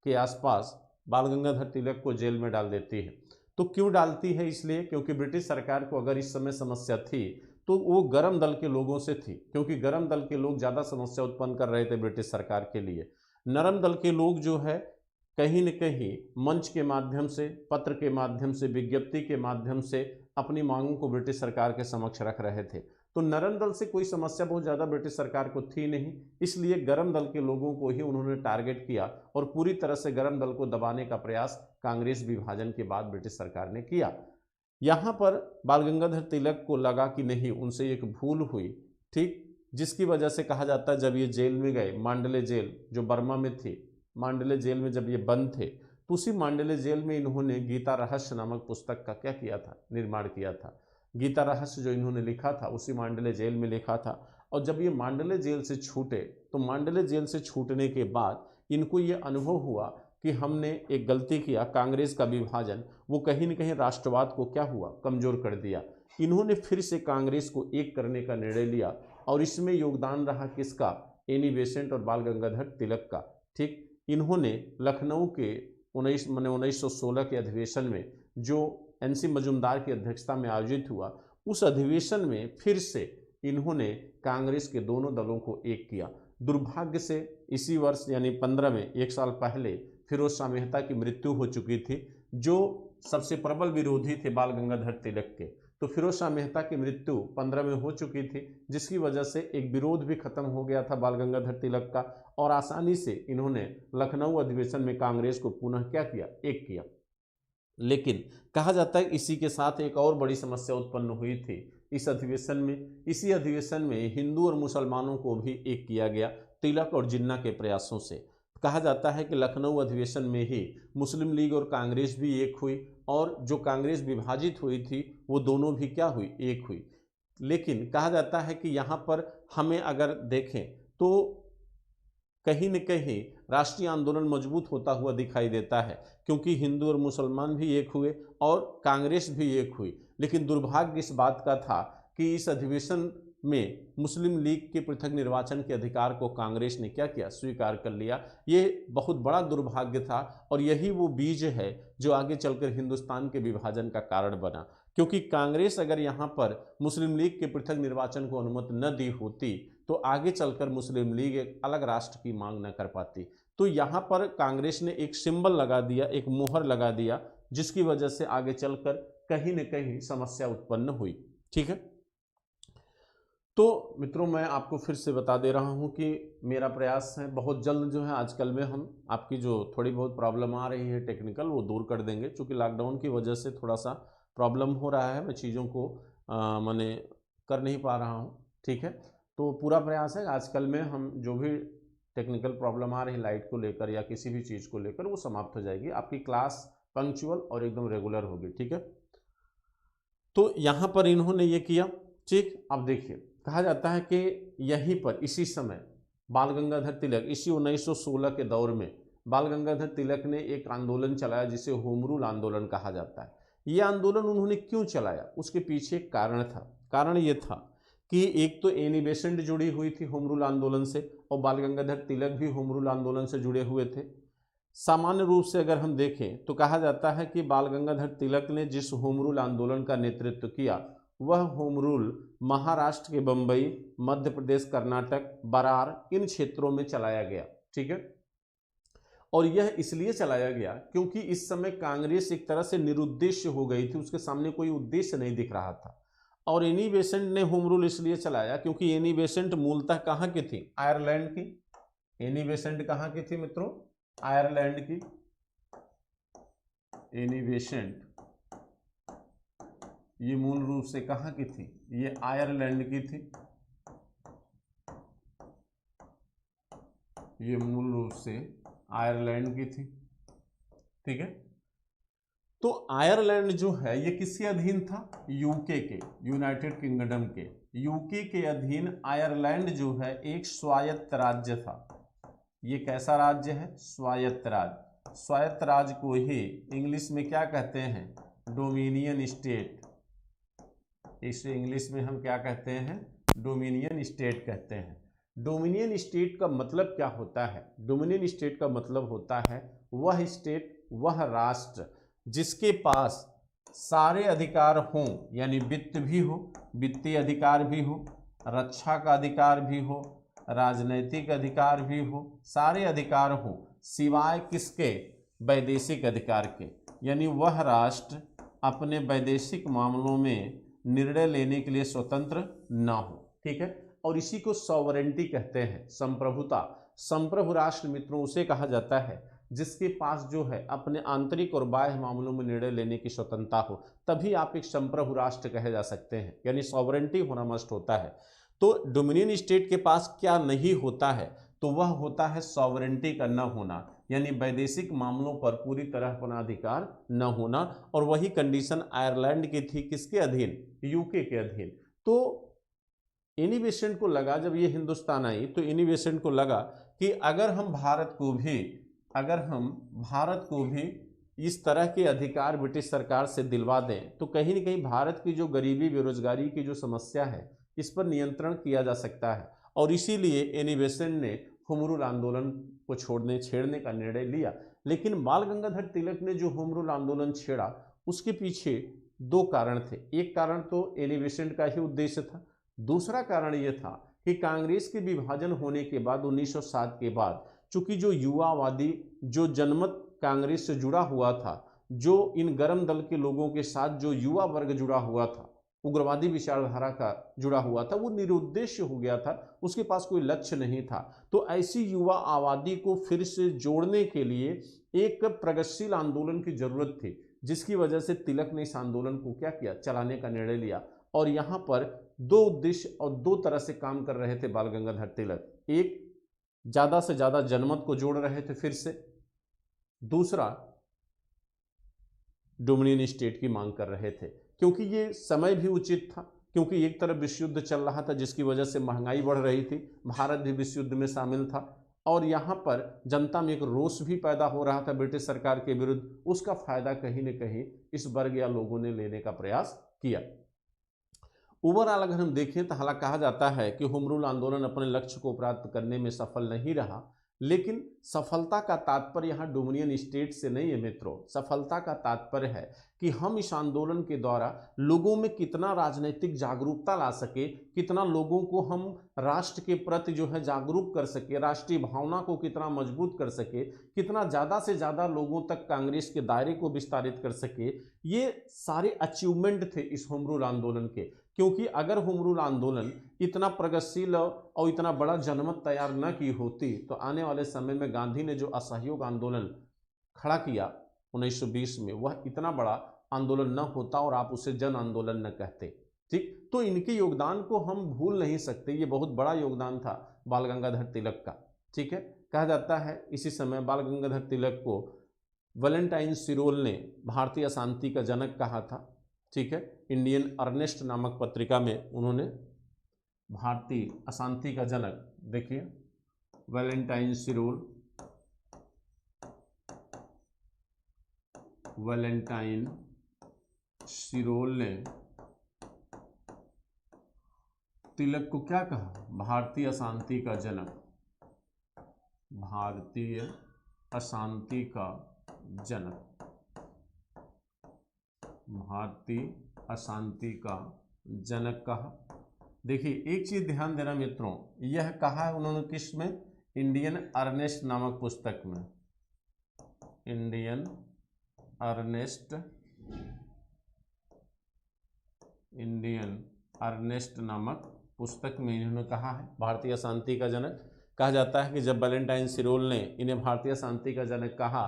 के आसपास बाल गंगाधर तिलक को जेल में डाल देती है। तो क्यों डालती है? इसलिए क्योंकि ब्रिटिश सरकार को अगर इस समय समस्या थी तो वो गरम दल के लोगों से थी, क्योंकि गरम दल के लोग ज़्यादा समस्या उत्पन्न कर रहे थे ब्रिटिश सरकार के लिए। नरम दल के लोग जो है कहीं न कहीं मंच के माध्यम से, पत्र के माध्यम से, विज्ञप्ति के माध्यम से अपनी मांगों को ब्रिटिश सरकार के समक्ष रख रहे थे। तो नरम दल से कोई समस्या बहुत ज़्यादा ब्रिटिश सरकार को थी नहीं, इसलिए गरम दल के लोगों को ही उन्होंने टारगेट किया और पूरी तरह से गरम दल को दबाने का प्रयास कांग्रेस विभाजन के बाद ब्रिटिश सरकार ने किया। यहाँ पर बाल गंगाधर तिलक को लगा कि नहीं, उनसे एक भूल हुई। ठीक, जिसकी वजह से कहा जाता है जब ये जेल में गए, मांडले जेल जो बर्मा में थी, मांडले जेल में जब ये बंद थे तो उसी मांडले जेल में इन्होंने गीता रहस्य नामक पुस्तक का क्या किया था? निर्माण किया था। गीता रहस्य जो इन्होंने लिखा था उसी मांडले जेल में लिखा था। और जब ये मांडले जेल से छूटे तो मांडले जेल से छूटने के बाद इनको ये अनुभव हुआ कि हमने एक गलती किया, कांग्रेस का विभाजन वो कहीं न कहीं राष्ट्रवाद को क्या हुआ? कमजोर कर दिया। इन्होंने फिर से कांग्रेस को एक करने का निर्णय लिया और इसमें योगदान रहा किसका? एनी बेसेंट और बाल गंगाधर तिलक का। ठीक, इन्होंने लखनऊ के 1916 के अधिवेशन में जो NC मजुमदार की अध्यक्षता में आयोजित हुआ, उस अधिवेशन में फिर से इन्होंने कांग्रेस के दोनों दलों को एक किया। दुर्भाग्य से इसी वर्ष यानी 15 में, एक साल पहले, फिरोज शाह मेहता की मृत्यु हो चुकी थी, जो सबसे प्रबल विरोधी थे बाल गंगाधर तिलक के। तो फिरोज शाह मेहता की मृत्यु 15 में हो चुकी थी, जिसकी वजह से एक विरोध भी खत्म हो गया था बाल गंगाधर तिलक का, और आसानी से इन्होंने लखनऊ अधिवेशन में कांग्रेस को पुनः क्या किया? एक किया। लेकिन कहा जाता है इसी के साथ एक और बड़ी समस्या उत्पन्न हुई थी इस अधिवेशन में। इसी अधिवेशन में हिंदू और मुसलमानों को भी एक किया गया तिलक और जिन्ना के प्रयासों से। कहा जाता है कि लखनऊ अधिवेशन में ही मुस्लिम लीग और कांग्रेस भी एक हुई और जो कांग्रेस विभाजित हुई थी वो दोनों भी क्या हुई? एक हुई। लेकिन कहा जाता है कि यहाँ पर हमें अगर देखें तो कहीं न कहीं राष्ट्रीय आंदोलन मजबूत होता हुआ दिखाई देता है, क्योंकि हिंदू और मुसलमान भी एक हुए और कांग्रेस भी एक हुई। लेकिन दुर्भाग्य इस बात का था कि इस अधिवेशन में मुस्लिम लीग के पृथक निर्वाचन के अधिकार को कांग्रेस ने क्या किया, स्वीकार कर लिया। ये बहुत बड़ा दुर्भाग्य था और यही वो बीज है जो आगे चलकर हिंदुस्तान के विभाजन का कारण बना, क्योंकि कांग्रेस अगर यहाँ पर मुस्लिम लीग के पृथक निर्वाचन को अनुमति न दी होती तो आगे चलकर मुस्लिम लीग एक अलग राष्ट्र की मांग न कर पाती। तो यहाँ पर कांग्रेस ने एक सिंबल लगा दिया, एक मोहर लगा दिया, जिसकी वजह से आगे चलकर कहीं न कहीं समस्या उत्पन्न हुई। ठीक है, तो मित्रों मैं आपको फिर से बता दे रहा हूँ कि मेरा प्रयास है बहुत जल्द जो है आजकल में हम आपकी जो थोड़ी बहुत प्रॉब्लम आ रही है टेक्निकल वो दूर कर देंगे, क्योंकि लॉकडाउन की वजह से थोड़ा सा प्रॉब्लम हो रहा है, मैं चीज़ों को मैंने कर नहीं पा रहा हूँ। ठीक है, तो पूरा प्रयास है आजकल में हम जो भी टेक्निकल प्रॉब्लम आ रही है लाइट को लेकर या किसी भी चीज़ को लेकर वो समाप्त हो जाएगी, आपकी क्लास पंक्चुअल और एकदम रेगुलर होगी। ठीक है, तो यहाँ पर इन्होंने ये किया। ठीक, अब देखिए कहा जाता है कि यहीं पर इसी समय बाल गंगाधर तिलक इसी 1916 के दौर में बाल गंगाधर तिलक ने एक आंदोलन चलाया जिसे होम रूल आंदोलन कहा जाता है। ये आंदोलन उन्होंने क्यों चलाया, उसके पीछे एक कारण था। कारण ये था कि एक तो एनी बेसेंट जुड़ी हुई थी होम रूल आंदोलन से और बाल गंगाधर तिलक भी होम रूल आंदोलन से जुड़े हुए थे। सामान्य रूप से अगर हम देखें तो कहा जाता है कि बाल गंगाधर तिलक ने जिस होम रूल आंदोलन का नेतृत्व किया वह होम रूल महाराष्ट्र के बंबई, मध्य प्रदेश, कर्नाटक, बरार इन क्षेत्रों में चलाया गया। ठीक है, और यह इसलिए चलाया गया क्योंकि इस समय कांग्रेस एक तरह से निरुद्देश्य हो गई थी, उसके सामने कोई उद्देश्य नहीं दिख रहा था। और एनी बेसेंट ने होम रूल इसलिए चलाया क्योंकि एनी बेसेंट मूलतः कहाँ की थी, आयरलैंड की। एनी बेसेंट कहाँ की थी मित्रों, आयरलैंड की। एनी बेसेंट ये मूल रूप से कहाँ की थी, ये आयरलैंड की थी। ये मूल रूप से आयरलैंड की थी। ठीक है, तो आयरलैंड जो है ये किसके अधीन था, यूके के, यूनाइटेड किंगडम के। यूके के अधीन आयरलैंड जो है एक स्वायत्त राज्य था। ये कैसा राज्य है, स्वायत्त राज्य। स्वायत्त राज्य को ही इंग्लिश में क्या कहते हैं, डोमिनियन स्टेट। इसे इंग्लिश में हम क्या कहते हैं, डोमिनियन स्टेट कहते हैं। डोमिनियन स्टेट का मतलब क्या होता है, डोमिनियन स्टेट का मतलब होता है वह स्टेट, वह राष्ट्र जिसके पास सारे अधिकार हों, यानी वित्त भी हो, वित्तीय अधिकार भी हो, रक्षा का अधिकार भी हो, राजनैतिक अधिकार भी हो, सारे अधिकार हो सिवाय किसके, वैदेशिक अधिकार के। यानी वह राष्ट्र अपने वैदेशिक मामलों में निर्णय लेने के लिए स्वतंत्र ना हो। ठीक है, और इसी को सॉवरेंटी कहते हैं, संप्रभुता। संप्रभु राष्ट्र मित्रों उसे कहा जाता है जिसके पास जो है अपने आंतरिक और बाह्य मामलों में निर्णय लेने की स्वतंत्रता हो, तभी आप एक संप्रभु राष्ट्र कहे जा सकते हैं, यानी सॉवरेंटी होना मस्ट होता है। तो डोमिनियन स्टेट के पास क्या नहीं होता है, तो वह होता है सॉवरेंटी का न होना, यानी वैदेशिक मामलों पर पूरी तरह अपना अधिकार न होना। और वही कंडीशन आयरलैंड की थी, किसके अधीन, यूके के अधीन। तो एनी बेसेंट को लगा, जब ये हिंदुस्तान आई तो एनी बेसेंट को लगा कि अगर हम भारत को भी इस तरह के अधिकार ब्रिटिश सरकार से दिलवा दें तो कहीं न कहीं भारत की जो गरीबी बेरोजगारी की जो समस्या है इस पर नियंत्रण किया जा सकता है। और इसीलिए एनी बेसेंट ने होम रूल आंदोलन को छेड़ने का निर्णय लिया। लेकिन बाल गंगाधर तिलक ने जो होम रूल आंदोलन छेड़ा उसके पीछे दो कारण थे। एक कारण तो एनी बेसेंट का ही उद्देश्य था, दूसरा कारण यह था कि कांग्रेस के विभाजन होने के बाद 1907 के बाद चूंकि जो युवावादी, जो जनमत कांग्रेस से जुड़ा हुआ था, जो इन गर्म दल के लोगों के साथ जो युवा वर्ग जुड़ा हुआ था, उग्रवादी विचारधारा का जुड़ा हुआ था, वो निरुद्देश्य हो गया था, उसके पास कोई लक्ष्य नहीं था। तो ऐसी युवा आबादी को फिर से जोड़ने के लिए एक प्रगतिशील आंदोलन की जरूरत थी, जिसकी वजह से तिलक ने इस आंदोलन को क्या किया, चलाने का निर्णय लिया। और यहाँ पर दो उद्देश्य और दो तरह से काम कर रहे थे बाल गंगाधर तिलक। एक, ज़्यादा से ज़्यादा जनमत को जोड़ रहे थे फिर से, दूसरा डोमिनियन स्टेट की मांग कर रहे थे, क्योंकि ये समय भी उचित था। क्योंकि एक तरफ विश्व युद्ध चल रहा था जिसकी वजह से महंगाई बढ़ रही थी, भारत भी विश्व युद्ध में शामिल था और यहाँ पर जनता में एक रोष भी पैदा हो रहा था ब्रिटिश सरकार के विरुद्ध। उसका फायदा कहीं न कहीं इस वर्ग या लोगों ने लेने का प्रयास किया। ओवरऑल अगर हम देखें तो हालांकि कहा जाता है कि होम रूल आंदोलन अपने लक्ष्य को प्राप्त करने में सफल नहीं रहा, लेकिन सफलता का तात्पर्य यहाँ डोमिनियन स्टेट से नहीं है मित्रों। सफलता का तात्पर्य है कि हम इस आंदोलन के द्वारा लोगों में कितना राजनीतिक जागरूकता ला सके, कितना लोगों को हम राष्ट्र के प्रति जो है जागरूक कर सके, राष्ट्रीय भावना को कितना मजबूत कर सके, कितना ज़्यादा से ज़्यादा लोगों तक कांग्रेस के दायरे को विस्तारित कर सके। ये सारे अचीवमेंट थे इस होम रूल आंदोलन के। क्योंकि अगर होम रूल आंदोलन इतना प्रगतिशील और इतना बड़ा जनमत तैयार न की होती तो आने वाले समय में गांधी ने जो असहयोग आंदोलन खड़ा किया 1920 में, वह इतना बड़ा आंदोलन न होता और आप उसे जन आंदोलन न कहते। ठीक, तो इनके योगदान को हम भूल नहीं सकते। ये बहुत बड़ा योगदान था बाल गंगाधर तिलक का। ठीक है, कहा जाता है इसी समय बाल गंगाधर तिलक को वैलेंटाइन सिरोल ने भारतीय अशांति का जनक कहा था। ठीक है, इंडियन अर्नेस्ट नामक पत्रिका में उन्होंने भारतीय अशांति का जनक, देखिए वैलेंटाइन सिरोल, वैलेंटाइन सिरोल ने तिलक को क्या कहा? भारतीय अशांति का जनक, भारतीय अशांति का जनक, भारतीय अशांति का जनक कहा। देखिए एक चीज ध्यान देना मित्रों, यह कहा है उन्होंने किस में? इंडियन अर्नेस्ट नामक पुस्तक में। इंडियन अर्नेस्ट, इंडियन अर्नेस्ट नामक पुस्तक में इन्होंने कहा है भारतीय अशांति का जनक। कहा जाता है कि जब वैलेंटाइन सिरोल ने इन्हें भारतीय शांति का जनक कहा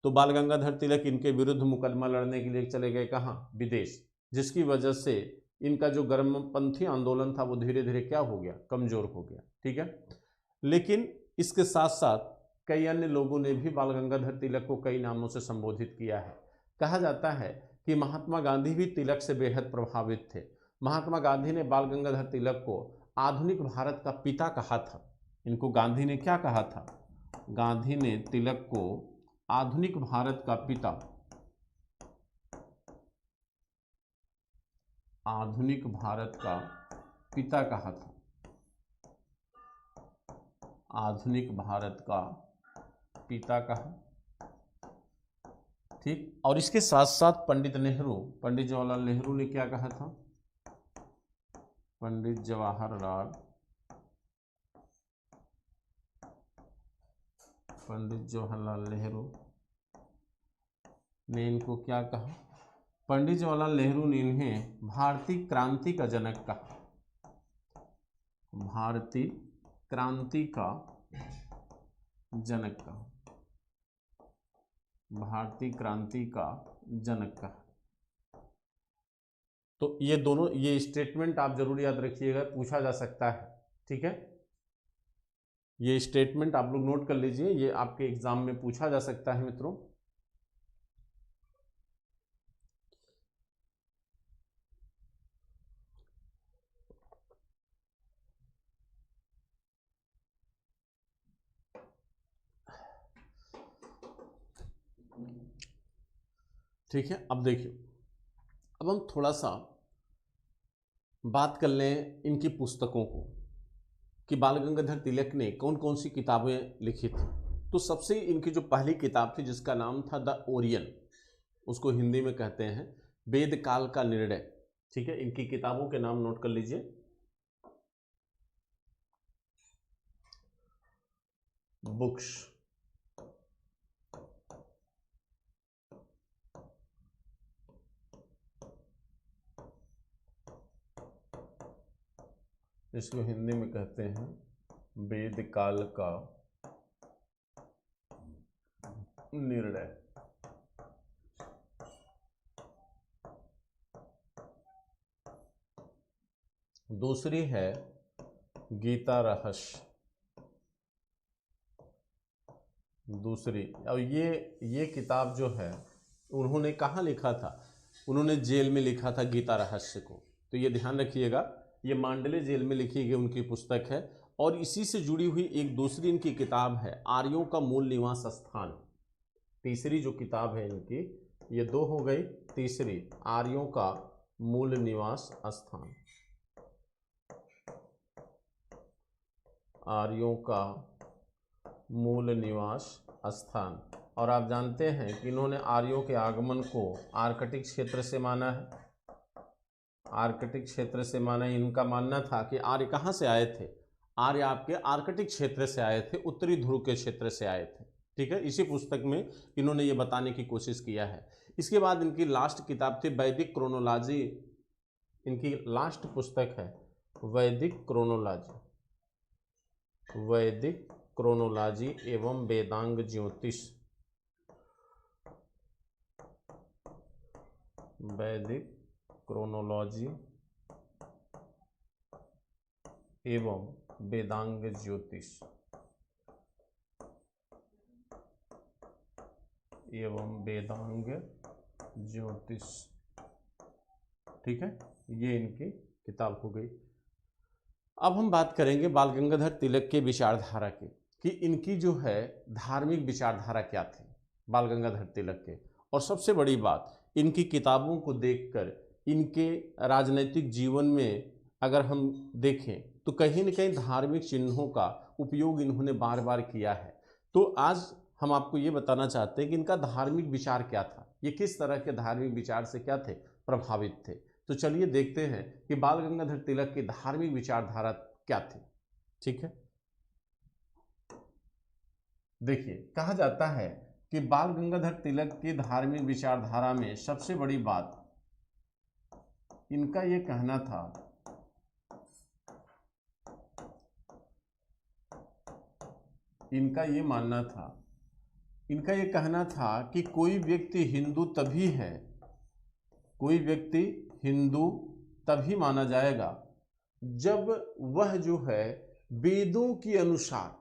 तो बाल गंगाधर तिलक इनके विरुद्ध मुकदमा लड़ने के लिए चले गए कहाँ? विदेश। जिसकी वजह से इनका जो गर्मपंथी आंदोलन था वो धीरे धीरे क्या हो गया? कमजोर हो गया। ठीक है, लेकिन इसके साथ साथ कई अन्य लोगों ने भी बाल गंगाधर तिलक को कई नामों से संबोधित किया है। कहा जाता है कि महात्मा गांधी भी तिलक से बेहद प्रभावित थे। महात्मा गांधी ने बाल गंगाधर तिलक को आधुनिक भारत का पिता कहा था। इनको गांधी ने क्या कहा था? गांधी ने तिलक को आधुनिक भारत का पिता, आधुनिक भारत का पिता कहा था। आधुनिक भारत का पिता कहा। ठीक, और इसके साथ साथ पंडित नेहरू, पंडित जवाहरलाल नेहरू ने क्या कहा था? पंडित जवाहरलाल, पंडित जवाहरलाल नेहरू ने इनको क्या कहा? पंडित जवाहरलाल नेहरू ने इन्हें भारतीय क्रांति का जनक कहा। भारतीय क्रांति का जनक कहा। भारतीय क्रांति का जनक कहा। तो ये दोनों, ये स्टेटमेंट आप जरूर याद रखिएगा, पूछा जा सकता है। ठीक है, ये स्टेटमेंट आप लोग नोट कर लीजिए, ये आपके एग्जाम में पूछा जा सकता है मित्रों। ठीक है, अब देखिए, अब हम थोड़ा सा बात कर लें इनकी पुस्तकों को कि बाल गंगाधर तिलक ने कौन कौन सी किताबें लिखी थी। तो सबसे इनकी जो पहली किताब थी जिसका नाम था द ओरियन, उसको हिंदी में कहते हैं वेद काल का निर्णय। ठीक है, इनकी किताबों के नाम नोट कर लीजिए। बुक्स, इसको हिंदी में कहते हैं वेद काल का निर्णय। दूसरी है गीता रहस्य। दूसरी, और ये किताब जो है उन्होंने कहाँ लिखा था? उन्होंने जेल में लिखा था गीता रहस्य को। तो ये ध्यान रखिएगा, ये मांडले जेल में लिखी गई उनकी पुस्तक है। और इसी से जुड़ी हुई एक दूसरी इनकी किताब है, आर्यों का मूल निवास स्थान। तीसरी जो किताब है इनकी, ये दो हो गई, तीसरी आर्यों का मूल निवास स्थान, आर्यों का मूल निवास स्थान। और आप जानते हैं कि इन्होंने आर्यों के आगमन को आर्कटिक क्षेत्र से माना है, आर्कटिक क्षेत्र से माना। इनका मानना था कि आर्य कहाँ से आए थे, आर्य आपके आर्कटिक क्षेत्र से आए थे, उत्तरी ध्रुव के क्षेत्र से आए थे। ठीक है, इसी पुस्तक में इन्होंने ये बताने की कोशिश किया है। इसके बाद इनकी लास्ट किताब थी वैदिक क्रोनोलॉजी, इनकी लास्ट पुस्तक है वैदिक क्रोनोलॉजी, वैदिक क्रोनोलॉजी एवं वेदांग ज्योतिष, वैदिक क्रोनोलॉजी एवं वेदांग ज्योतिष, एवं वेदांग ज्योतिष। ठीक है, ये इनकी किताब हो गई। अब हम बात करेंगे बाल गंगाधर तिलक के विचारधारा की, कि इनकी जो है धार्मिक विचारधारा क्या थी बाल गंगाधर तिलक के। और सबसे बड़ी बात, इनकी किताबों को देखकर इनके राजनीतिक जीवन में अगर हम देखें तो कहीं न कहीं धार्मिक चिन्हों का उपयोग इन्होंने बार बार किया है। तो आज हम आपको ये बताना चाहते हैं कि इनका धार्मिक विचार क्या था, ये किस तरह के धार्मिक विचार से क्या थे, प्रभावित थे। तो चलिए देखते हैं कि बाल गंगाधर तिलक की धार्मिक विचारधारा क्या थी। ठीक है, देखिए कहा जाता है कि बाल गंगाधर तिलक की धार्मिक विचारधारा में सबसे बड़ी बात इनका ये कहना था, इनका ये मानना था, इनका ये कहना था कि कोई व्यक्ति हिंदू तभी है, कोई व्यक्ति हिंदू तभी माना जाएगा जब वह जो है वेदों के अनुसार,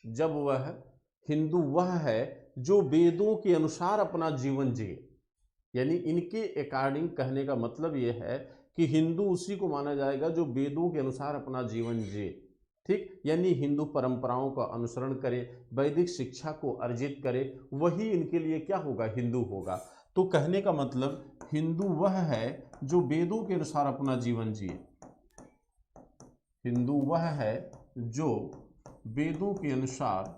जब वह हिंदू वह है जो वेदों के अनुसार अपना जीवन जिए। यानी इनके अकॉर्डिंग कहने का मतलब ये है कि हिंदू उसी को माना जाएगा जो वेदों के अनुसार अपना जीवन जिए। ठीक, यानी हिंदू परंपराओं का अनुसरण करे, वैदिक शिक्षा को अर्जित करे, वही इनके लिए क्या होगा, हिंदू होगा। तो कहने का मतलब हिंदू वह है जो वेदों के अनुसार अपना जीवन जिए, हिंदू वह है जो वेदों के अनुसार,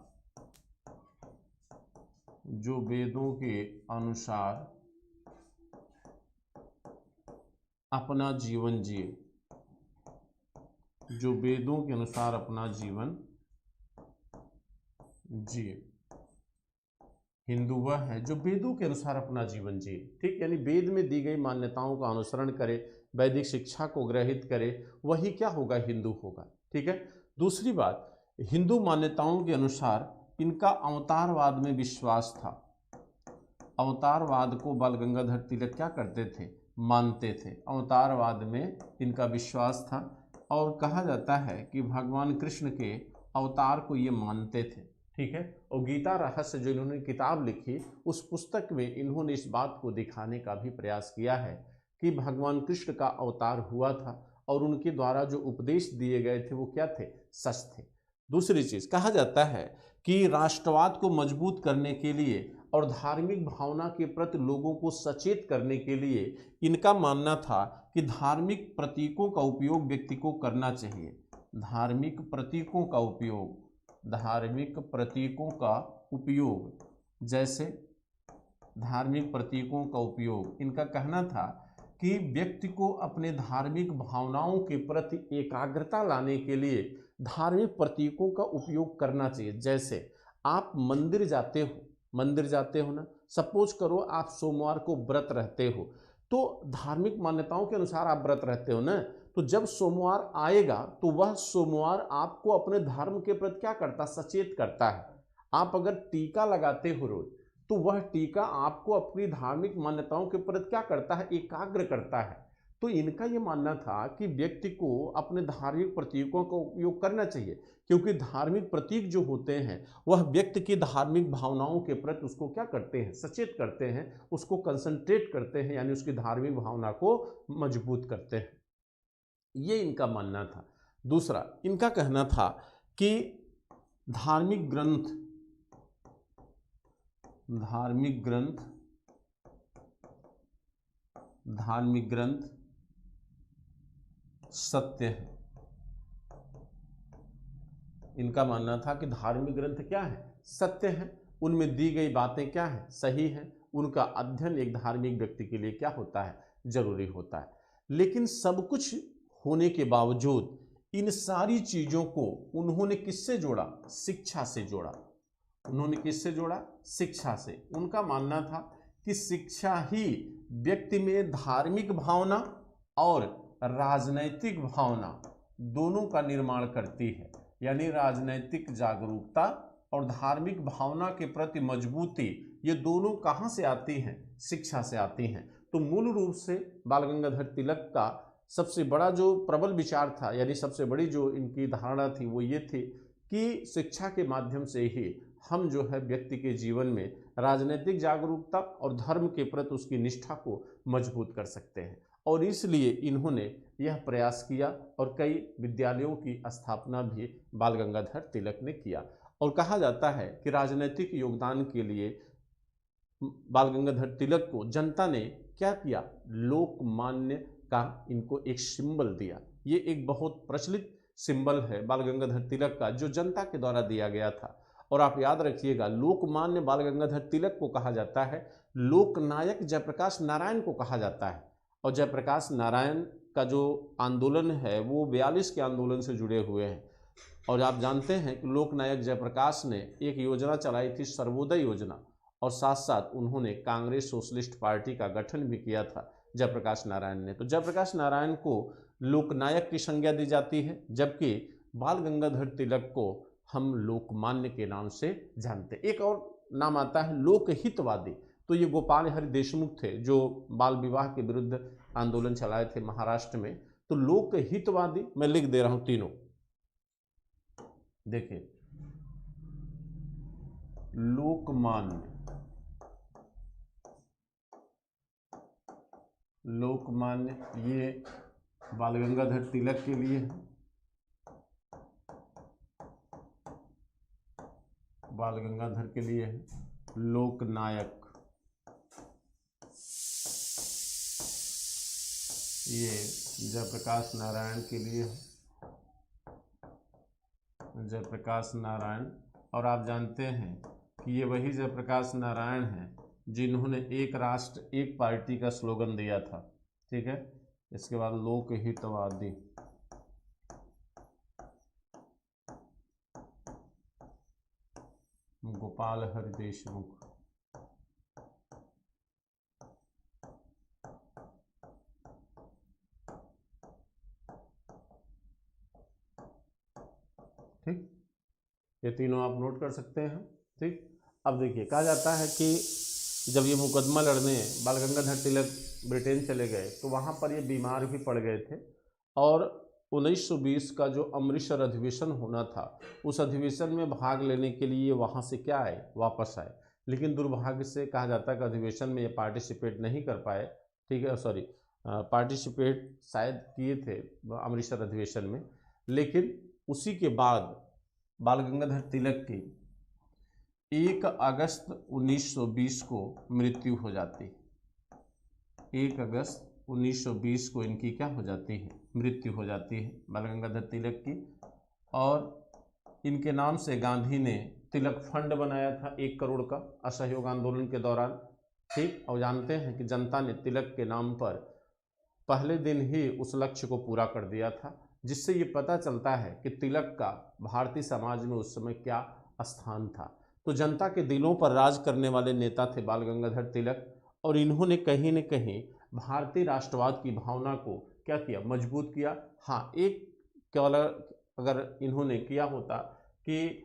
जो वेदों के अनुसार अपना जीवन जिए, जो वेदों के अनुसार अपना जीवन जिए। हिंदू वह है जो वेदों के अनुसार अपना जीवन जिए। ठीक, यानी वेद में दी गई मान्यताओं का अनुसरण करे, वैदिक शिक्षा को ग्रहित करे, वही क्या होगा, हिंदू होगा। ठीक है, दूसरी बात, हिंदू मान्यताओं के अनुसार इनका अवतारवाद में विश्वास था। अवतारवाद को बाल गंगाधर तिलक क्या करते थे, मानते थे। अवतारवाद में इनका विश्वास था और कहा जाता है कि भगवान कृष्ण के अवतार को ये मानते थे। ठीक है, और गीता रहस्य जो इन्होंने किताब लिखी, उस पुस्तक में इन्होंने इस बात को दिखाने का भी प्रयास किया है कि भगवान कृष्ण का अवतार हुआ था और उनके द्वारा जो उपदेश दिए गए थे वो क्या थे, सच थे। दूसरी चीज, कहा जाता है कि राष्ट्रवाद को मजबूत करने के लिए और धार्मिक भावना के प्रति लोगों को सचेत करने के लिए इनका मानना था कि धार्मिक प्रतीकों का उपयोग व्यक्ति को करना चाहिए। धार्मिक प्रतीकों का उपयोग, धार्मिक प्रतीकों का उपयोग, जैसे धार्मिक प्रतीकों का उपयोग, इनका कहना था कि व्यक्ति को अपने धार्मिक भावनाओं के प्रति एकाग्रता लाने के लिए धार्मिक प्रतीकों का उपयोग करना चाहिए। जैसे आप मंदिर जाते हो, मंदिर जाते हो ना, सपोज करो आप सोमवार को व्रत रहते हो, तो धार्मिक मान्यताओं के अनुसार आप व्रत रहते हो ना, तो जब सोमवार आएगा तो वह सोमवार आपको अपने धर्म के प्रति क्या करता, सचेत करता है। आप अगर टीका लगाते हो रोज, तो वह टीका आपको अपनी धार्मिक मान्यताओं के प्रति क्या करता है, एकाग्र करता है। तो इनका ये मानना था कि व्यक्ति को अपने धार्मिक प्रतीकों का उपयोग करना चाहिए, क्योंकि धार्मिक प्रतीक जो होते हैं वह व्यक्ति की धार्मिक भावनाओं के प्रति उसको क्या करते हैं, सचेत करते हैं, उसको कंसंट्रेट करते हैं, यानी उसकी धार्मिक भावना को मजबूत करते हैं। ये इनका मानना था। दूसरा, इनका कहना था कि धार्मिक ग्रंथ सत्य है। इनका मानना था कि धार्मिक ग्रंथ क्या है? सत्य है। उनमें दी गई बातें क्या है? सही है। उनका अध्ययन एक धार्मिक व्यक्ति के लिए क्या होता है? जरूरी होता है। लेकिन सब कुछ होने के बावजूद इन सारी चीजों को उन्होंने किससे जोड़ा? शिक्षा से जोड़ा। उन्होंने किससे जोड़ा? शिक्षा से। उनका मानना था कि शिक्षा ही व्यक्ति में धार्मिक भावना और राजनैतिक भावना दोनों का निर्माण करती है। यानी राजनैतिक जागरूकता और धार्मिक भावना के प्रति मजबूती, ये दोनों कहाँ से आती हैं? शिक्षा से आती हैं। तो मूल रूप से बाल गंगाधर तिलक का सबसे बड़ा जो प्रबल विचार था, यानी सबसे बड़ी जो इनकी धारणा थी, वो ये थी कि शिक्षा के माध्यम से ही हम जो है व्यक्ति के जीवन में राजनीतिक जागरूकता और धर्म के प्रति उसकी निष्ठा को मजबूत कर सकते हैं। और इसलिए इन्होंने यह प्रयास किया और कई विद्यालयों की स्थापना भी बाल गंगाधर तिलक ने किया। और कहा जाता है कि राजनीतिक योगदान के लिए बाल गंगाधर तिलक को जनता ने क्या किया? लोकमान्य का इनको एक सिंबल दिया। ये एक बहुत प्रचलित सिंबल है बाल गंगाधर तिलक का, जो जनता के द्वारा दिया गया था। और आप याद रखिएगा, लोकमान्य बाल गंगाधर तिलक को कहा जाता है, लोकनायक जयप्रकाश नारायण को कहा जाता है। और जयप्रकाश नारायण का जो आंदोलन है वो 42 के आंदोलन से जुड़े हुए हैं। और आप जानते हैं कि लोकनायक जयप्रकाश ने एक योजना चलाई थी, सर्वोदय योजना, और साथ साथ उन्होंने कांग्रेस सोशलिस्ट पार्टी का गठन भी किया था जयप्रकाश नारायण ने। तो जयप्रकाश नारायण को लोकनायक की संज्ञा दी जाती है, जबकि बाल गंगाधर तिलक को हम लोकमान्य के नाम से जानते। एक और नाम आता है लोकहितवादी। तो ये गोपाल हरि देशमुख थे जो बाल विवाह के विरुद्ध आंदोलन चलाए थे महाराष्ट्र में। तो लोकहितवादी मैं लिख दे रहा हूं तीनों, देखिए, लोकमान्य, ये बाल गंगाधर तिलक के लिए है। बाल गंगाधर के लिए है। लोकनायक ये जयप्रकाश नारायण के लिए है। जयप्रकाश नारायण, और आप जानते हैं कि ये वही जयप्रकाश नारायण हैं जिन्होंने एक राष्ट्र एक पार्टी का स्लोगन दिया था। ठीक है। इसके बाद लोकहितवादी, गोपाल हरि देशमुख। ठीक, ये तीनों आप नोट कर सकते हैं। ठीक। अब देखिए, कहा जाता है कि जब ये मुकदमा लड़ने बाल गंगाधर तिलक ब्रिटेन चले गए तो वहाँ पर ये बीमार भी पड़ गए थे। और 1920 का जो अमृतसर अधिवेशन होना था, उस अधिवेशन में भाग लेने के लिए वहाँ से क्या आए? वापस आए। लेकिन दुर्भाग्य से कहा जाता है कि अधिवेशन में ये पार्टिसिपेट नहीं कर पाए। ठीक है, सॉरी, पार्टिसिपेट शायद किए थे अमृतसर अधिवेशन में। लेकिन उसी के बाद बाल गंगाधर तिलक की 1 अगस्त 1920 को मृत्यु हो जाती है। 1 अगस्त 1920 को इनकी क्या हो जाती है? मृत्यु हो जाती है बाल गंगाधर तिलक की। और इनके नाम से गांधी ने तिलक फंड बनाया था 1 करोड़ का असहयोग आंदोलन के दौरान। ठीक। और जानते हैं कि जनता ने तिलक के नाम पर पहले दिन ही उस लक्ष्य को पूरा कर दिया था, जिससे ये पता चलता है कि तिलक का भारतीय समाज में उस समय क्या स्थान था। तो जनता के दिलों पर राज करने वाले नेता थे बाल गंगाधर तिलक, और इन्होंने कहीं न कहीं भारतीय राष्ट्रवाद की भावना को क्या किया? मजबूत किया। हाँ, एक केवल अगर इन्होंने किया होता कि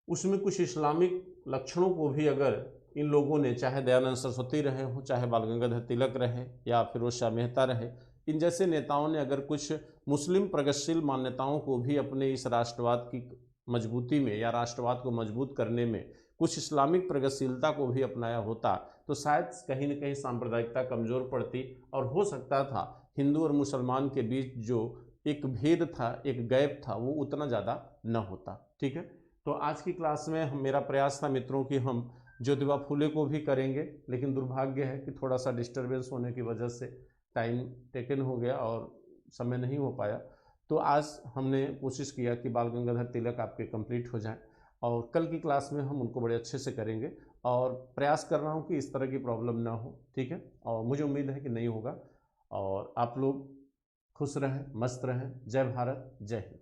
उसमें कुछ इस्लामिक लक्षणों को भी अगर इन लोगों ने, चाहे दयानंद सरस्वती रहे हो, चाहे बाल गंगाधर तिलक रहे या फिरोज शाह मेहता रहे, इन जैसे नेताओं ने अगर कुछ मुस्लिम प्रगतिशील मान्यताओं को भी अपने इस राष्ट्रवाद की मजबूती में या राष्ट्रवाद को मजबूत करने में कुछ इस्लामिक प्रगतिशीलता को भी अपनाया होता तो शायद कहीं न कहीं सांप्रदायिकता कमज़ोर पड़ती और हो सकता था हिंदू और मुसलमान के बीच जो एक भेद था, एक गैप था, वो उतना ज़्यादा न होता। ठीक है, तो आज की क्लास में मेरा प्रयास था मित्रों कि हम ज्योतिबा फुले को भी करेंगे, लेकिन दुर्भाग्य है कि थोड़ा सा डिस्टर्बेंस होने की वजह से टाइम टेकन हो गया और समय नहीं हो पाया। तो आज हमने कोशिश किया कि बाल गंगाधर तिलक आपके कंप्लीट हो जाएं और कल की क्लास में हम उनको बड़े अच्छे से करेंगे और प्रयास कर रहा हूं कि इस तरह की प्रॉब्लम ना हो। ठीक है, और मुझे उम्मीद है कि नहीं होगा। और आप लोग खुश रहें, मस्त रहें। जय भारत, जय हिंद।